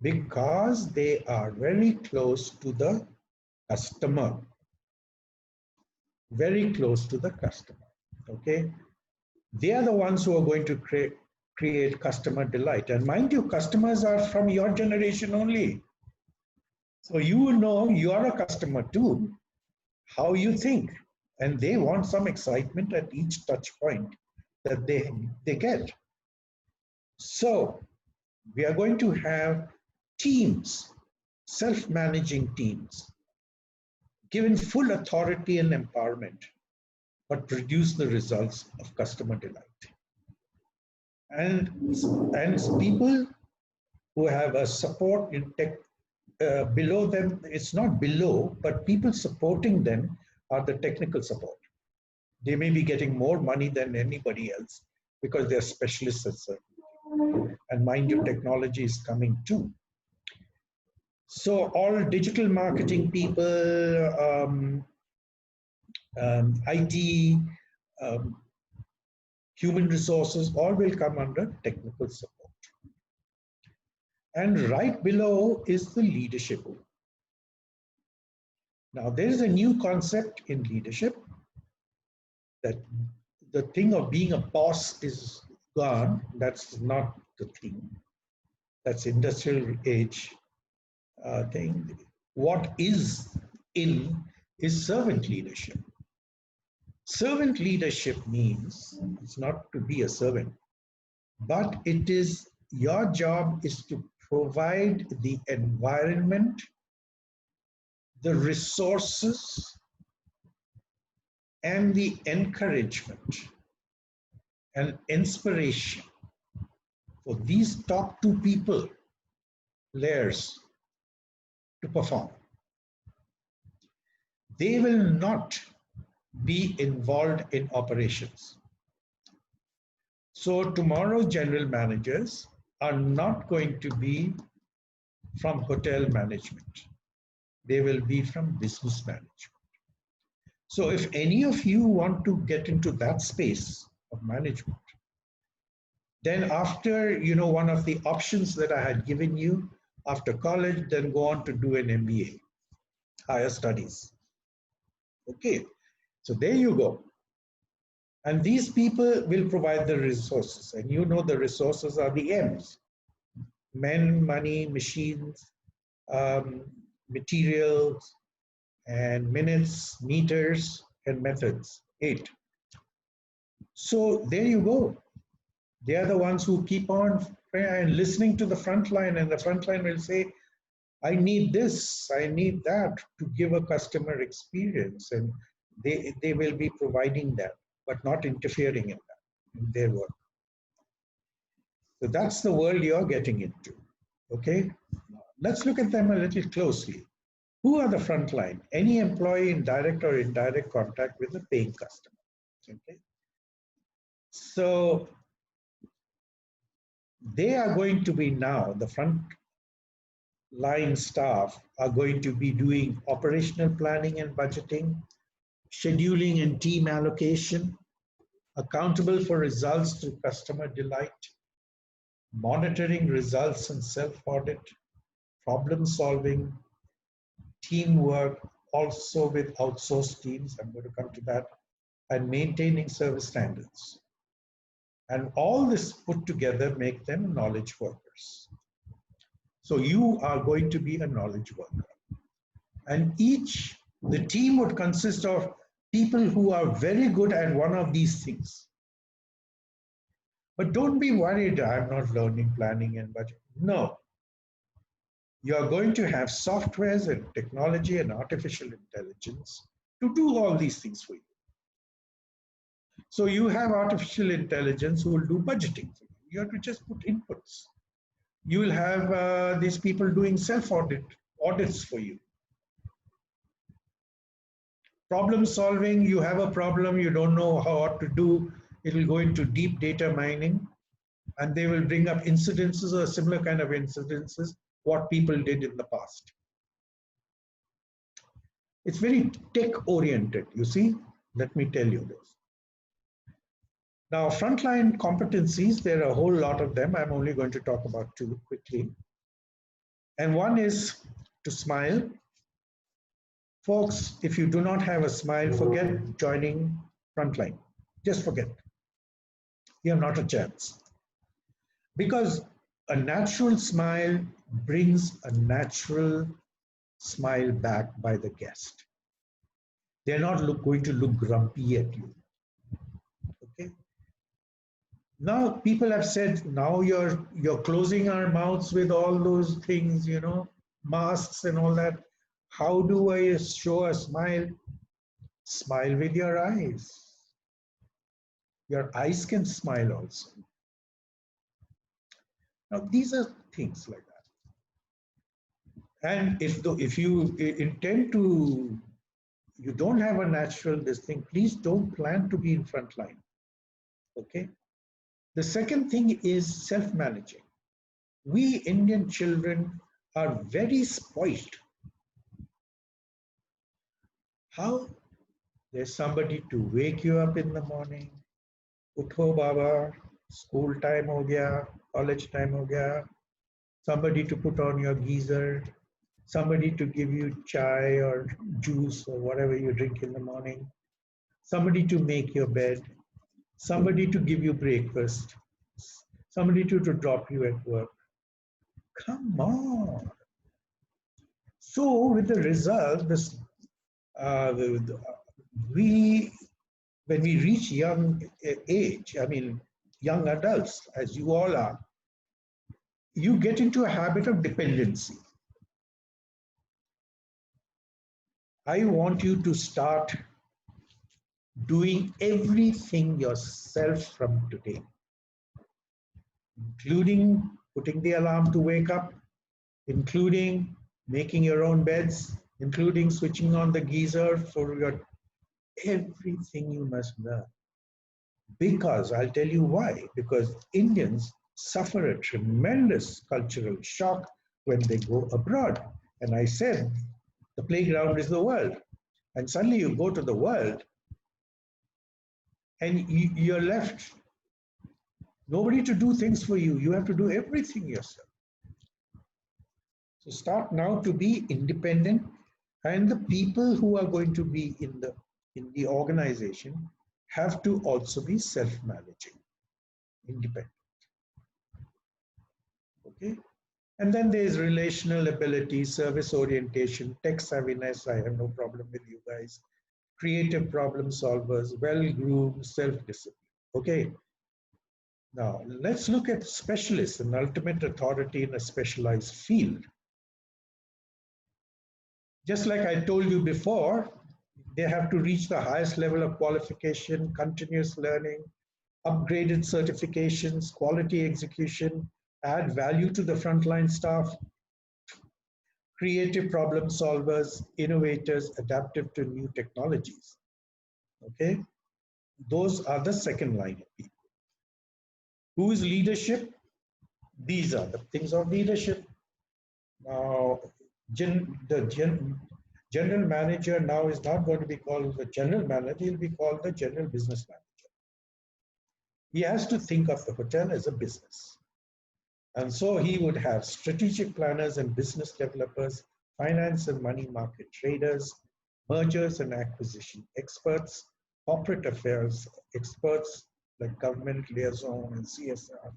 Because they are very close to the customer. Very close to the customer. Okay? They are the ones who are going to create customer delight. And mind you, customers are from your generation only. So you know you are a customer too, how you think. And they want some excitement at each touch point that they get. So we are going to have teams, self-managing teams, given full authority and empowerment, but produce the results of customer delight. And people who have a support in tech below them. It's not below, but people supporting them are the technical support. They may be getting more money than anybody else because they're specialists at certain. And mind you, technology is coming too. So all digital marketing people, IT, human resources, all will come under technical support. And right below is the leadership. Now, there is a new concept in leadership that the thing of being a boss is gone. That's not the thing. That's industrial age thing. What is in is servant leadership. Servant leadership means it's not to be a servant, but it is your job is to provide the environment, the resources, and the encouragement and inspiration for these top two people, layers, to perform. They will not be involved in operations. So tomorrow's general managers are not going to be from hotel management. They will be from business management. So if any of you want to get into that space of management, then after, one of the options that I had given you after college, then go on to do an MBA, higher studies. Okay, so there you go. And these people will provide the resources, and the resources are the M's: men, money, machines, materials, and minutes, meters, and methods, 8. So there you go. They are the ones who keep on and listening to the front line, and the front line will say, I need this, I need that to give a customer experience, and they will be providing that, but not interfering in that, in their work. So that's the world you're getting into, okay? Let's look at them a little closely. Who are the front line? Any employee in direct or indirect contact with a paying customer, okay? So they are going to be now, the front line staff are going to be doing operational planning and budgeting, scheduling and team allocation, accountable for results through customer delight, monitoring results and self-audit, problem solving, teamwork, also with outsourced teams, I'm going to come to that, and maintaining service standards. And all this put together make them knowledge workers. So you are going to be a knowledge worker. And the team would consist of people who are very good at one of these things. But don't be worried, I'm not learning planning and budget. No. You are going to have softwares and technology and artificial intelligence to do all these things for you. So you have artificial intelligence who will do budgeting for you. You have to just put inputs. You will have these people doing audits for you. Problem solving, you have a problem, you don't know what to do, it will go into deep data mining, and they will bring up incidences or similar kind of incidences, what people did in the past. It's very tech-oriented, you see. Let me tell you this. Now, frontline competencies, there are a whole lot of them. I'm only going to talk about 2 quickly. And one is to smile. Folks, if you do not have a smile, forget joining frontline. Just forget. You have not a chance. Because a natural smile brings a natural smile back by the guest. They're not going to look grumpy at you. Okay? Now people have said, now you're closing our mouths with all those things, masks and all that. How do I show a smile? Smile with your eyes. Your eyes can smile also. Now these are things like that. And if you intend to, you don't have a natural this thing, please don't plan to be in front line. Okay. The second thing is self-managing. We Indian children are very spoiled. How? There's somebody to wake you up in the morning. Utho baba, school time ho gaya, college time ho gaya. Somebody to put on your geyser, somebody to give you chai or juice or whatever you drink in the morning, somebody to make your bed, somebody to give you breakfast, somebody to drop you at work. Come on. So with the result, this we when we reach young age, I mean young adults, as you all are, you get into a habit of dependency. I want you to start doing everything yourself from today, including putting the alarm to wake up, including making your own beds, including switching on the geyser for your everything you must learn. Because I'll tell you why. Because Indians suffer a tremendous cultural shock when they go abroad. And I said, the playground is the world. And suddenly you go to the world and you're left nobody to do things for you. You have to do everything yourself. So start now to be independent, and the people who are going to be in the organization have to also be self-managing, independent. Okay? And then there's relational ability, service orientation, tech savviness. I have no problem with you guys. Creative problem solvers, well-groomed, self-discipline. Okay? Now, let's look at specialists, an ultimate authority in a specialized field. Just like I told you before, they have to reach the highest level of qualification, continuous learning, upgraded certifications, quality execution, add value to the frontline staff, creative problem solvers, innovators, adaptive to new technologies. Okay? Those are the second line of people. Who is leadership? These are the things of leadership. Now, general manager now is not going to be called the general manager, he'll be called the general business manager. He has to think of the hotel as a business. And so he would have strategic planners and business developers, finance and money market traders, mergers and acquisition experts, corporate affairs experts like government liaison and CSR,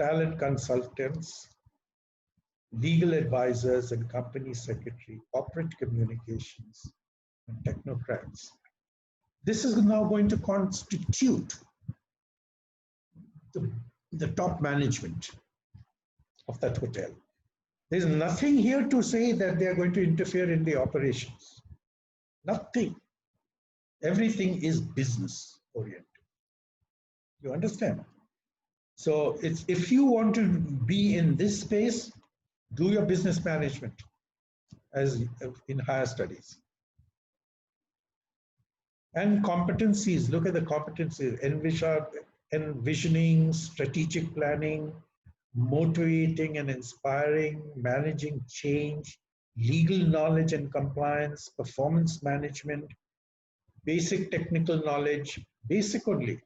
talent consultants, legal advisors and company secretary, corporate communications, and technocrats. This is now going to constitute the top management of that hotel. There's nothing here to say that they're going to interfere in the operations. Nothing. Everything is business oriented. You understand? So it's, if you want to be in this space, do your business management as in higher studies. And competencies, look at the competencies, envisioning, strategic planning, motivating and inspiring, managing change, legal knowledge and compliance, performance management, basic technical knowledge, basic only,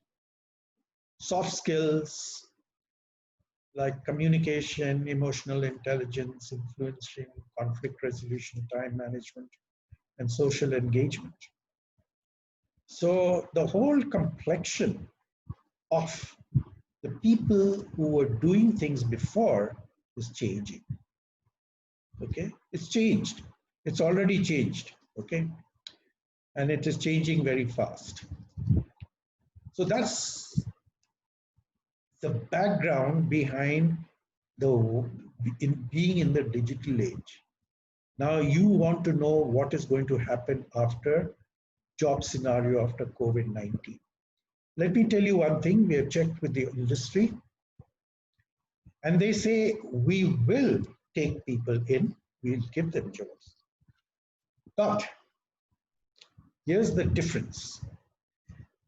soft skills, like communication, emotional intelligence, influencing, conflict resolution, time management, and social engagement. So the whole complexion of the people who were doing things before is changing. Okay, it's changed. It's already changed. Okay, and it is changing very fast. So that's the background behind being in the digital age. Now you want to know what is going to happen after job scenario after COVID-19. Let me tell you one thing, we have checked with the industry and they say we will take people in, we'll give them jobs. But here's the difference.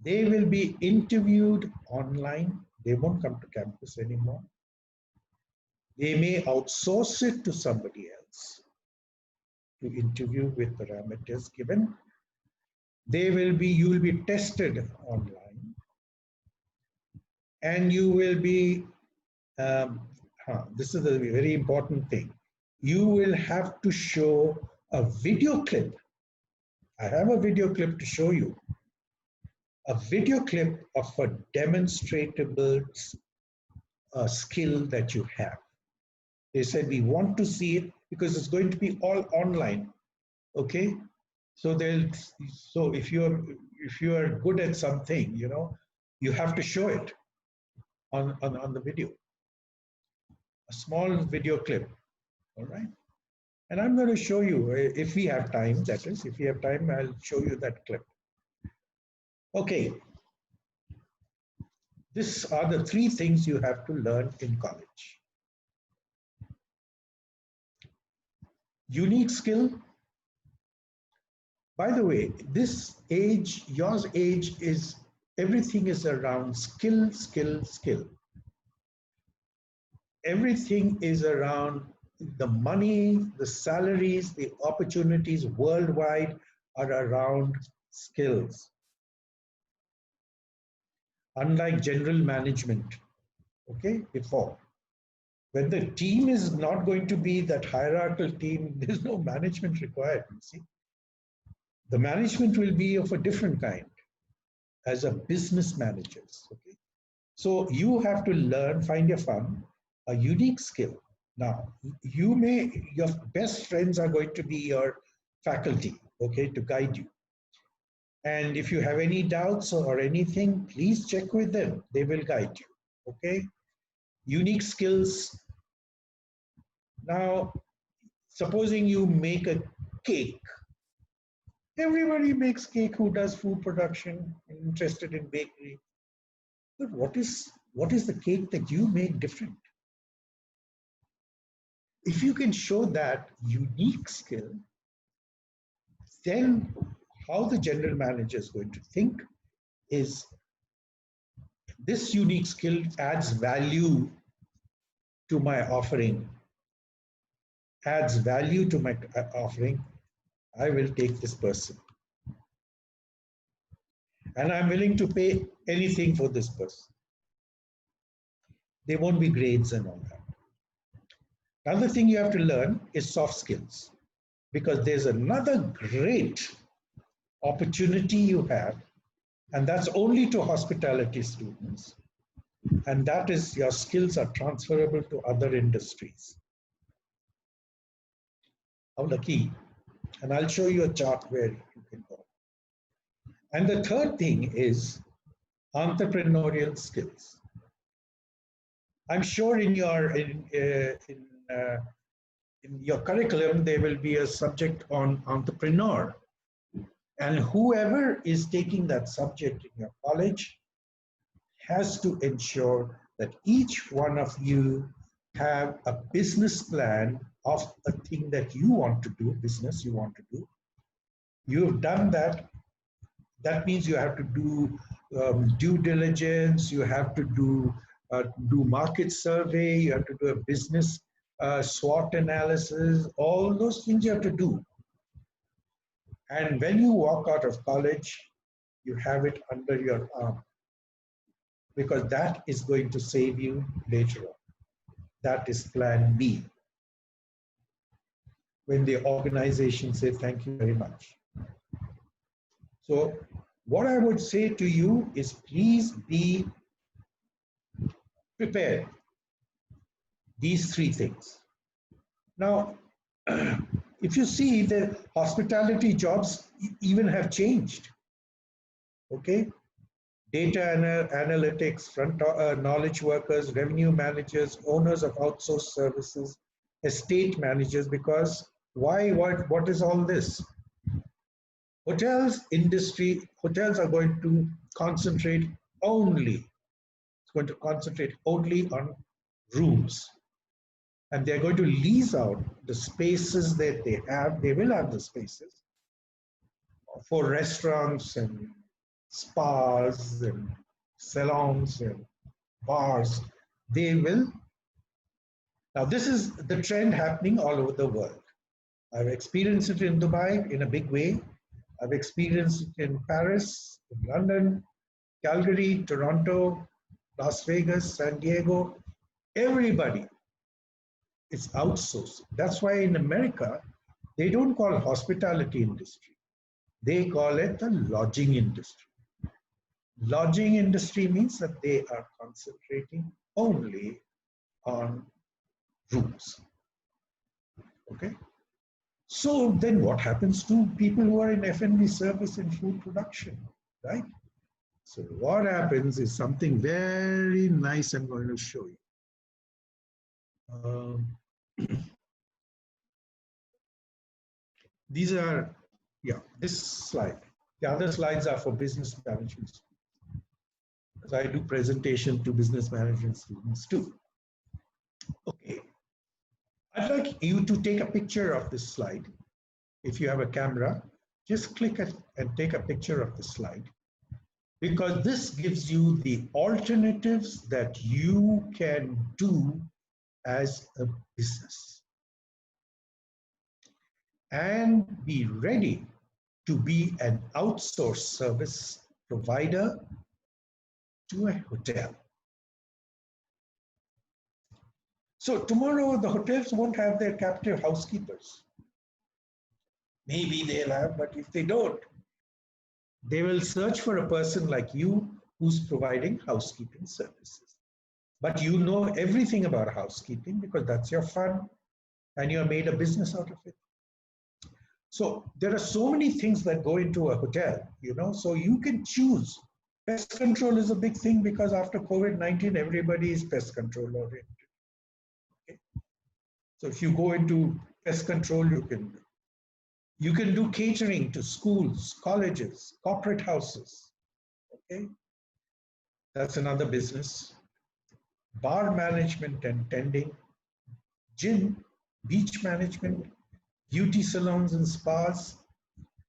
They will be interviewed online. They won't come to campus anymore. They may outsource it to somebody else to interview with parameters given. You will be tested online, and you will be, this is a very important thing. You will have to show a video clip. I have a video clip to show you. A video clip of a demonstrable skill that you have. They said, we want to see it because it's going to be all online. Okay. So if you're good at something, you have to show it on the video. A small video clip. All right. And I'm going to show you, if we have time, that is, if we have time, I'll show you that clip. Okay. These are the 3 things you have to learn in college. Unique skill. By the way, this age, your age is, everything is around skill, skill, skill. Everything is around the money, the salaries, the opportunities worldwide are around skills. Unlike general management, okay, before. When the team is not going to be that hierarchical team, there's no management required, you see. The management will be of a different kind as a business managers, okay. So you have to learn, find a unique skill. Now, your best friends are going to be your faculty, okay, to guide you. And if you have any doubts or anything, please check with them. They will guide you, okay? Unique skills. Now, supposing you make a cake. Everybody makes cake who does food production, interested in bakery. But what is the cake that you make different? If you can show that unique skill, then how the general manager is going to think is this unique skill adds value to my offering, adds value to my offering, I will take this person. And I'm willing to pay anything for this person. There won't be grades and all that. Another thing you have to learn is soft skills, because there's another great opportunity you have, and that's only to hospitality students, and that is your skills are transferable to other industries. How lucky. And I'll show you a chart where you can go. And the third thing is entrepreneurial skills. I'm sure in your curriculum, there will be a subject on entrepreneur. And whoever is taking that subject in your college has to ensure that each one of you have a business plan of a thing that you want to do, business you want to do. You've done that. That means you have to do due diligence, you have to do market survey, you have to do a business SWOT analysis, all those things you have to do. And when you walk out of college, you have it under your arm, because that is going to save you later on. That is plan B. When the organization says, thank you very much. So what I would say to you is, please be prepared. These 3 things. Now, if you see, the hospitality jobs even have changed. Okay? Data analytics, front knowledge workers, revenue managers, owners of outsourced services, estate managers, because why, what is all this? Hotels are going to concentrate only on rooms. and they're going to lease out the spaces that they have. They will have the spaces for restaurants and spas and salons and bars. They will. Now, this is the trend happening all over the world. I've experienced it in Dubai in a big way. I've experienced it in Paris, in London, Calgary, Toronto, Las Vegas, San Diego. Everybody is outsourced. That's why in America, they don't call hospitality industry. They call it the lodging industry. Lodging industry means that they are concentrating only on rooms. Okay? So then what happens to people who are in F&B service and food production, right? So what happens is something very nice I'm going to show you. These are, yeah, this slide. The other slides are for business management. Because I do presentation to business management students too. Okay. I'd like you to take a picture of this slide. If you have a camera, just click it and take a picture of the slide, because this gives you the alternatives that you can do as a business and be ready to be an outsourced service provider to a hotel. So tomorrow the hotels won't have their captive housekeepers. Maybe they'll have, but if they don't, they will search for a person like you who's providing housekeeping services. But you know everything about housekeeping because that's your fun and you have made a business out of it. So there are so many things that go into a hotel, you know, so you can choose. Pest control is a big thing because after COVID-19, everybody is pest control oriented. Okay? So if you go into pest control, you can do catering to schools, colleges, corporate houses. Okay, that's another business. Bar management and tending, gym, beach management, beauty salons and spas.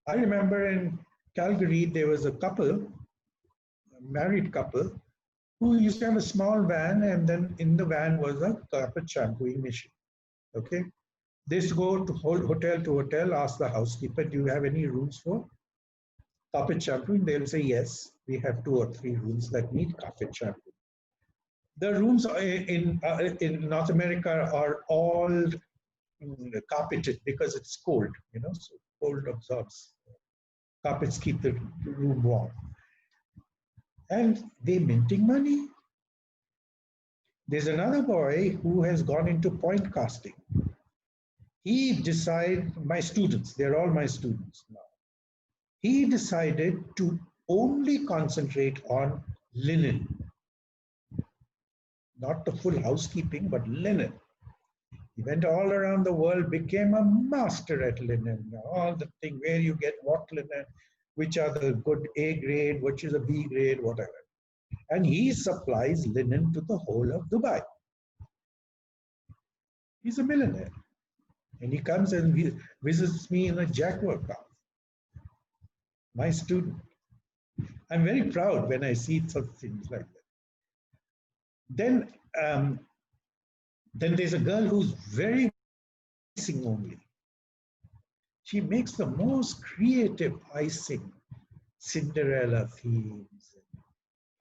I remember in Calgary, there was a couple, a married couple, who used to have a small van, and then in the van was a carpet shampooing machine. Okay. They used to go to hotel, ask the housekeeper, do you have any rooms for carpet shampooing? They'll say, yes, we have 2 or 3 rooms that need carpet shampoo. The rooms in North America are all carpeted because it's cold, you know, so cold absorbs. Carpets keep the room warm. And they're minting money. There's another boy who has gone into point casting. He decided, my students, they're all my students now. He decided to only concentrate on linen. Not the full housekeeping, but linen. He went all around the world, became a master at linen. All the thing, where you get what linen, which are the good A grade, which is a B grade, whatever. And he supplies linen to the whole of Dubai. He's a millionaire. And he comes and visits me in a Jaguar car. My student. I'm very proud when I see such things like that. Then there's a girl who's very icing only. She makes the most creative icing, Cinderella themes,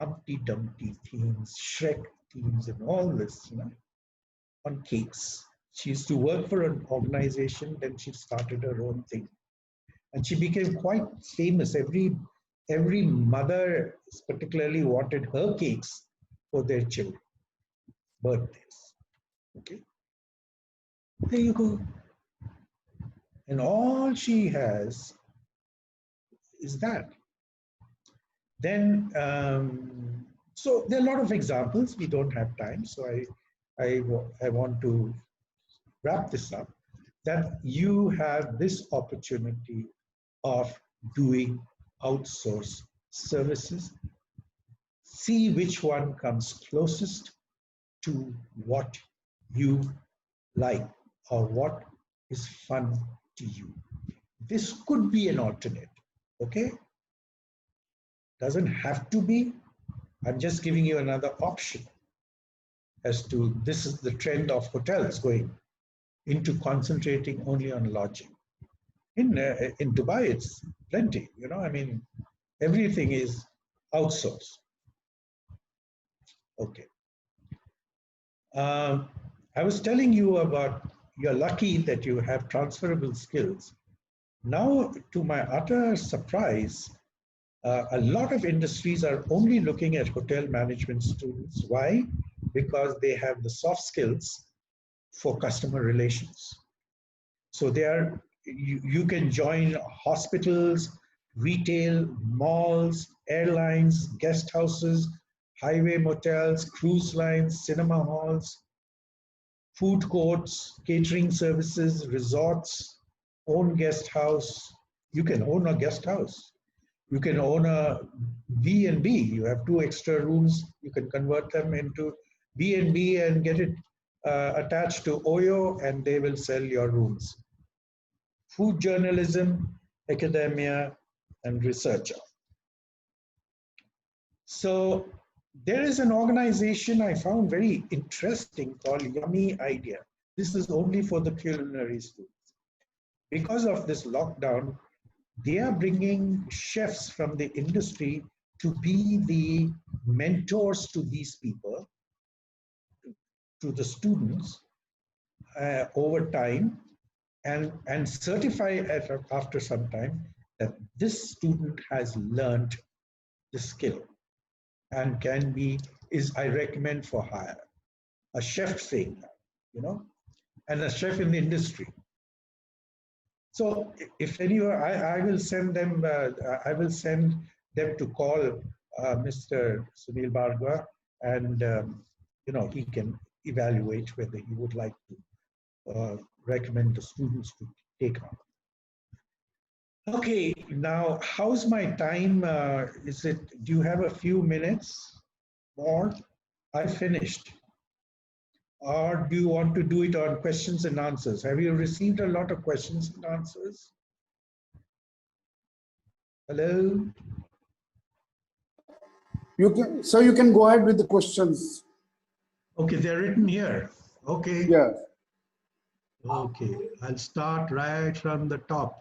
Humpty Dumpty themes, Shrek themes, and all this, you know, on cakes. She used to work for an organization, then she started her own thing. And she became quite famous. Every mother particularly wanted her cakes for their children, birthdays. Okay, there you go. And all she has is that. Then, so there are a lot of examples. We don't have time, so I want to wrap this up, that you have this opportunity of doing outsourced services. See which one comes closest to what you like or what is fun to you. This could be an alternate, okay? Doesn't have to be. I'm just giving you another option as to this is the trend of hotels going into concentrating only on lodging. In Dubai, it's plenty, you know, I mean, everything is outsourced. Okay. I was telling you about you're lucky that you have transferable skills. Now, to my utter surprise, a lot of industries are only looking at hotel management students. Why? Because they have the soft skills for customer relations. So you can join hospitals, retail, malls, airlines, guest houses, highway motels, cruise lines, cinema halls, food courts, catering services, resorts, own guest house. You can own a guest house. You can own a B&B. You have 2 extra rooms. You can convert them into B&B and get it attached to OYO, and they will sell your rooms. Food journalism, academia, and researcher. So there is an organization I found very interesting called Yummy Idea. This is only for the culinary students. Because of this lockdown, they are bringing chefs from the industry to be the mentors to these people, to the students over time, and certify after some time that this student has learned the skill and I recommend for hire. A chef saying that, you know, and a chef in the industry. So if anyone, I will send them to call Mr. Sunil Bhargava, and you know, he can evaluate whether he would like to recommend the students to take on. Okay, now how's my time? Do you have a few minutes more? I finished. Or do you want to do it on questions and answers? Have you received a lot of questions and answers? Hello? So you can go ahead with the questions. Okay, they're written here. Okay. Yeah. Okay, I'll start right from the top.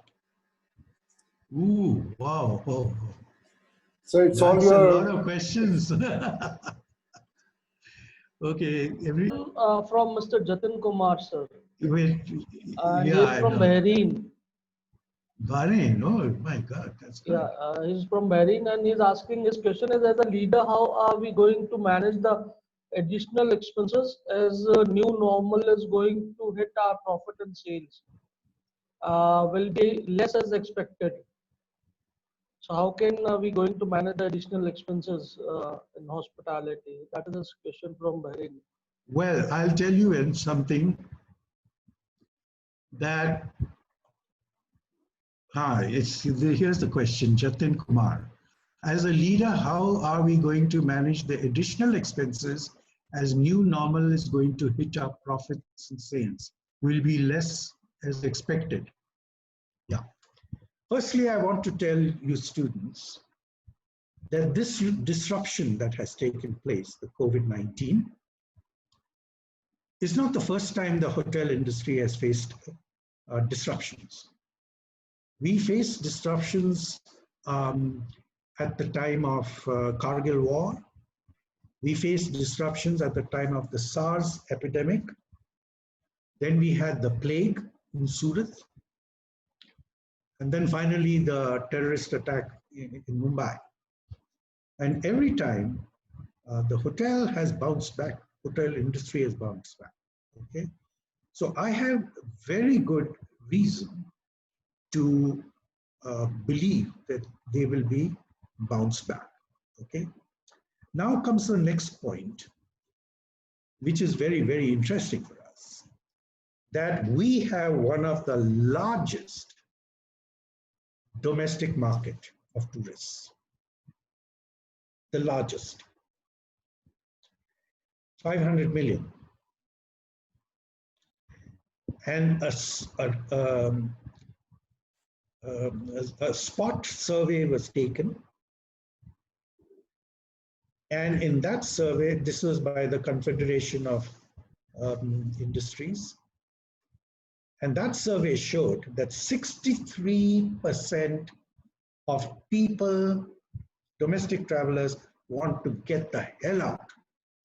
Ooh, wow. Oh, So it's all that's a lot your. of questions. Okay, From Mr. Jatin Kumar, sir. wait, And yeah, he's I from know. Bahrain. Bahrain, oh my God, that's good. Yeah, he's from Bahrain, and he's asking, his question is, as a leader, how are we going to manage the additional expenses as new normal is going to hit our profit and sales? Will be less as expected. So how can we going to manage the additional expenses in hospitality? That is his question from Bahrain. Well, I'll tell you something that, here's the question, Jatin Kumar. As a leader, how are we going to manage the additional expenses as new normal is going to hit our profits and sales? Will be less as expected. Yeah. Firstly, I want to tell you students that this disruption that has taken place, the COVID-19, is not the first time the hotel industry has faced disruptions. We faced disruptions at the time of Kargil War. We faced disruptions at the time of the SARS epidemic. Then we had the plague in Surat. And then finally, the terrorist attack in Mumbai. And every time, the hotel has bounced back. Hotel industry has bounced back. Okay, so I have very good reason to believe that they will be bounced back. Okay, now comes the next point, which is very, very interesting for us, that we have one of the largest domestic market of tourists, the largest, 500 million. and a spot survey was taken. And in that survey, this was by the Confederation of Industries, and that survey showed that 63% of people, domestic travelers, want to get the hell out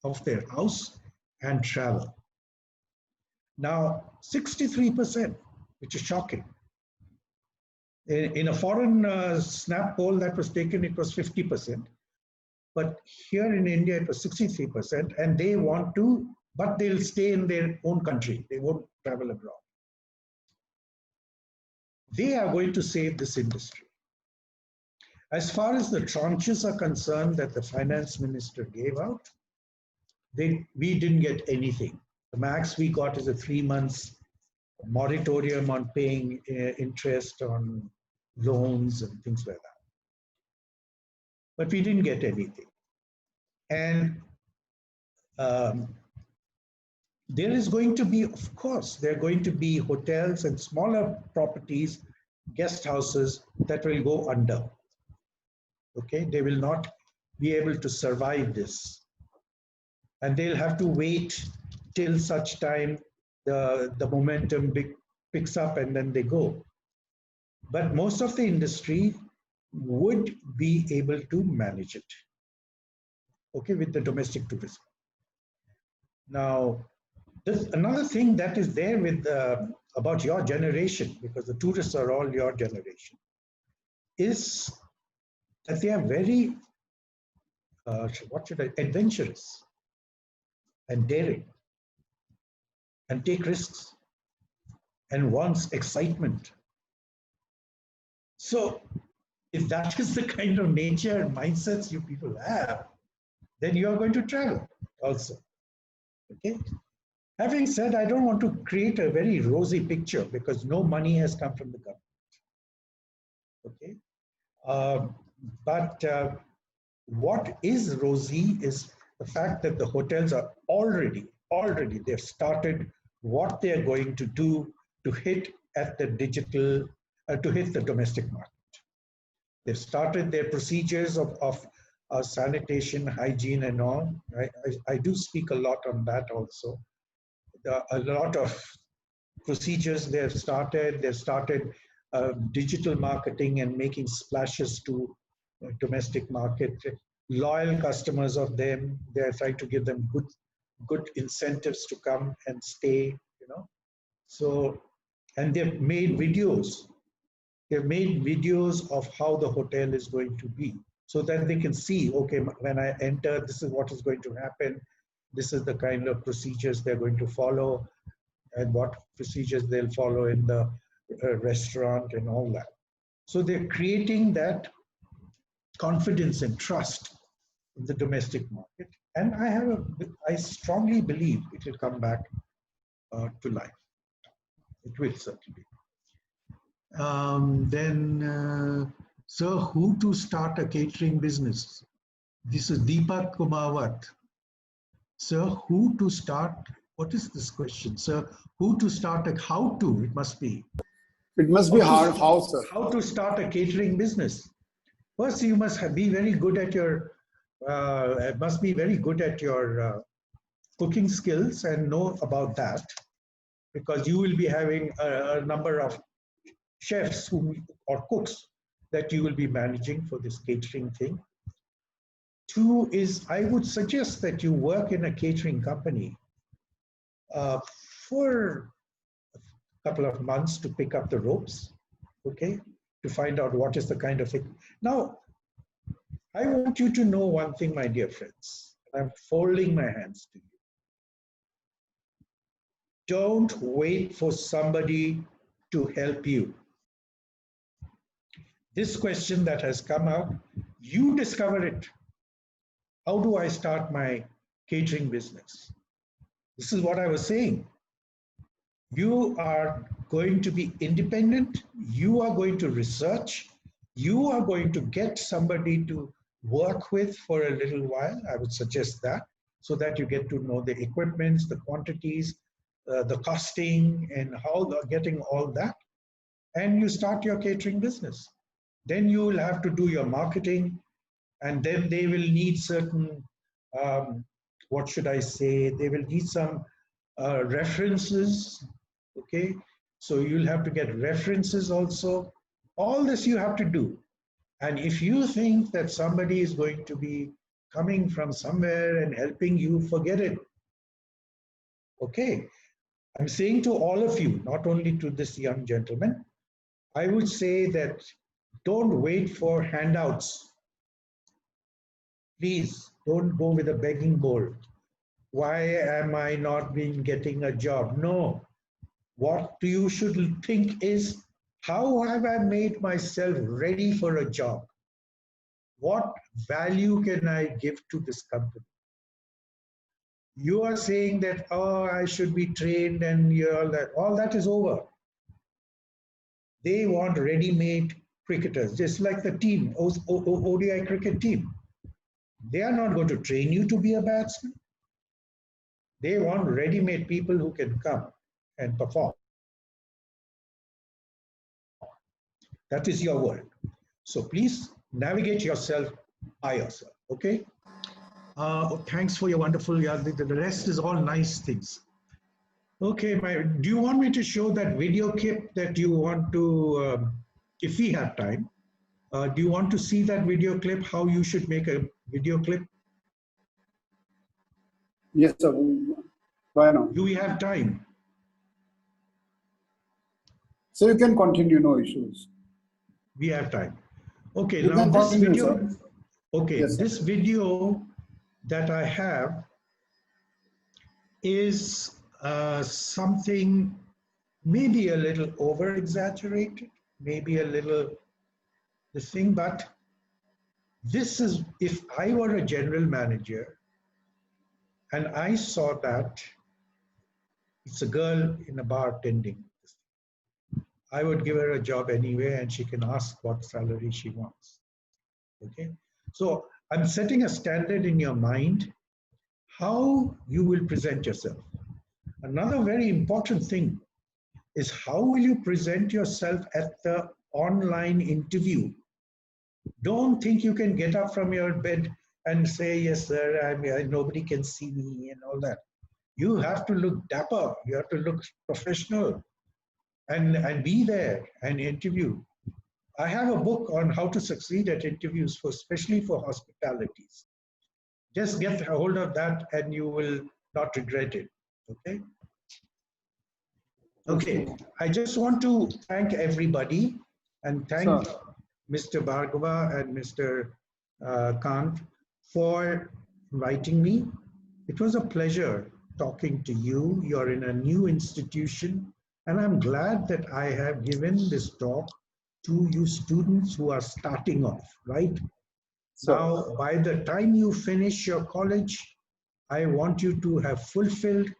of their house and travel. Now, 63%, which is shocking. In a foreign snap poll that was taken, it was 50%. But here in India, it was 63%, and they want to, but they'll stay in their own country. They won't travel abroad. They are going to save this industry. As far as the tranches are concerned that the finance minister gave out, we didn't get anything. The max we got is a 3 months moratorium on paying interest on loans and things like that. But we didn't get anything. And there is going to be, of course, there are going to be hotels and smaller properties, guest houses that will go under. Okay, they will not be able to survive this. And they'll have to wait till such time the momentum picks up and then they go. But most of the industry would be able to manage it, okay, with the domestic tourism. Now, another thing that is there with about your generation, because the tourists are all your generation, is that they are very, adventurous and daring and take risks and wants excitement. So if that is the kind of nature and mindsets you people have, then you are going to travel also. Okay. Having said, I don't want to create a very rosy picture because no money has come from the government. Okay. But what is rosy is the fact that the hotels are already they've started what they're going to do to hit at the digital, to hit the domestic market. They've started their procedures of sanitation, hygiene and all. I do speak a lot on that also. A lot of procedures they've started. They've started digital marketing and making splashes to domestic market. Loyal customers of them, they're trying to give them good incentives to come and stay, you know. So, and they've made videos. They've made videos of how the hotel is going to be so that they can see, okay, when I enter, this is what is going to happen. This is the kind of procedures they're going to follow and what procedures they'll follow in the restaurant and all that. So they're creating that confidence and trust in the domestic market. And I strongly believe it will come back to life. It will certainly. Sir, who to start a catering business? This is Deepak Kumawat. Sir, who to start? What is this question, sir? Who to start how to? It must be. It must be hard. How, sir? How to start a catering business? First, you must be very good at your. Must be very good at your cooking skills and know about that, because you will be having a number of chefs or cooks that you will be managing for this catering thing. Two is, I would suggest that you work in a catering company for a couple of months to pick up the ropes, okay, to find out what is the kind of thing. Now, I want you to know one thing, my dear friends. I'm folding my hands to you. Don't wait for somebody to help you. This question that has come out, you discover it. How do I start my catering business? This is what I was saying. You are going to be independent. You are going to research. You are going to get somebody to work with for a little while. I would suggest that, so that you get to know the equipments, the quantities, the costing and getting all that, and you start your catering business. Then you will have to do your marketing, and then they will need certain, what should I say, they will need some references, okay? So you'll have to get references also. All this you have to do. And if you think that somebody is going to be coming from somewhere and helping you, forget it. Okay. I'm saying to all of you, not only to this young gentleman, I would say that don't wait for handouts. Please don't go with a begging bowl. Why am I not getting a job? No. What you should think is, how have I made myself ready for a job? What value can I give to this company? You are saying that, oh, I should be trained and all that is over. They want ready-made cricketers, just like the team, ODI cricket team. They are not going to train you to be a batsman. They want ready-made people who can come and perform. That is your world. So please navigate yourself by yourself, okay? Thanks for your wonderful, yeah, the rest is all nice things. Okay, do you want me to show that video clip that you want to, if we have time, do you want to see that video clip, how you should make a video clip? Yes, sir. Why not? Do we have time? So you can continue, no issues. We have time. Okay, You now can this continue, video, sir. okay, Yes, sir. this video that I have is something maybe a little over exaggerated, maybe a little this thing, but this is, if I were a general manager and I saw that it's a girl in a bar tending, I would give her a job anyway and she can ask what salary she wants. Okay, so I'm setting a standard in your mind how you will present yourself. Another very important thing is how will you present yourself at the online interview. Don't think you can get up from your bed and say, yes, sir, nobody can see me and all that. You have to look dapper. You have to look professional and be there and interview. I have a book on how to succeed at interviews, especially for hospitalities. Just get a hold of that and you will not regret it. Okay? Okay, I just want to thank everybody and thank Mr. Bhargava and Mr. Kant for inviting me. It was a pleasure talking to you. You're in a new institution, and I'm glad that I have given this talk to you students who are starting off, right? Now, by the time you finish your college, I want you to have fulfilled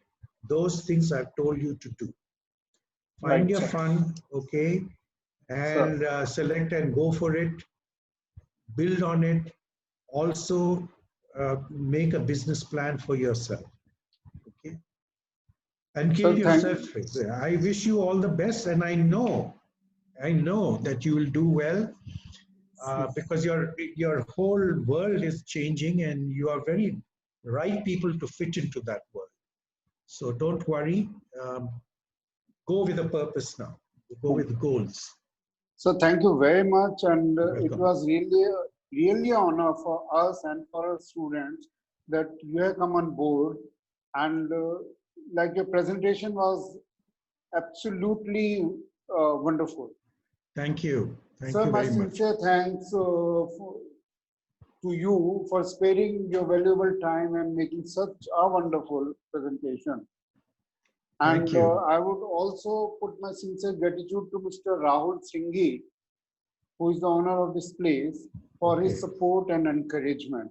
those things I've told you to do. Find your fun, okay, and select and go for it. Build on it. Also, make a business plan for yourself, okay? And keep yourself fit. I wish you all the best, and I know that you will do well because your whole world is changing, and you are very right people to fit into that world. So don't worry. Go with a purpose now. Go with goals. So thank you very much, and it was really an honor for us and for our students that you have come on board, and like your presentation was absolutely wonderful. Thank you. Thank you very much. Sir, my sincere thanks to you for sparing your valuable time and making such a wonderful presentation. And I would also put my sincere gratitude to Mr. Rahul Singhi, who is the owner of this place, for his support and encouragement.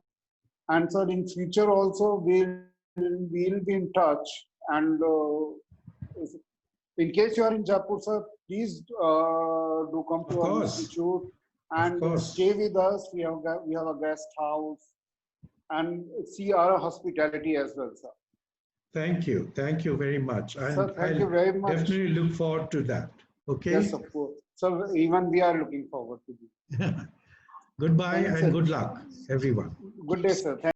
And sir, in future also, we'll be in touch. And in case you are in Jaipur, sir, please do come to our institute and stay with us. We have a guest house and see our hospitality as well, sir. Thank you. Thank you very much. Sir, And thank you I'll very much. definitely look forward to that. Okay. Yes, of course. Sir, even we are looking forward to this. Goodbye Thanks, and sir. good luck, everyone. Good day, sir.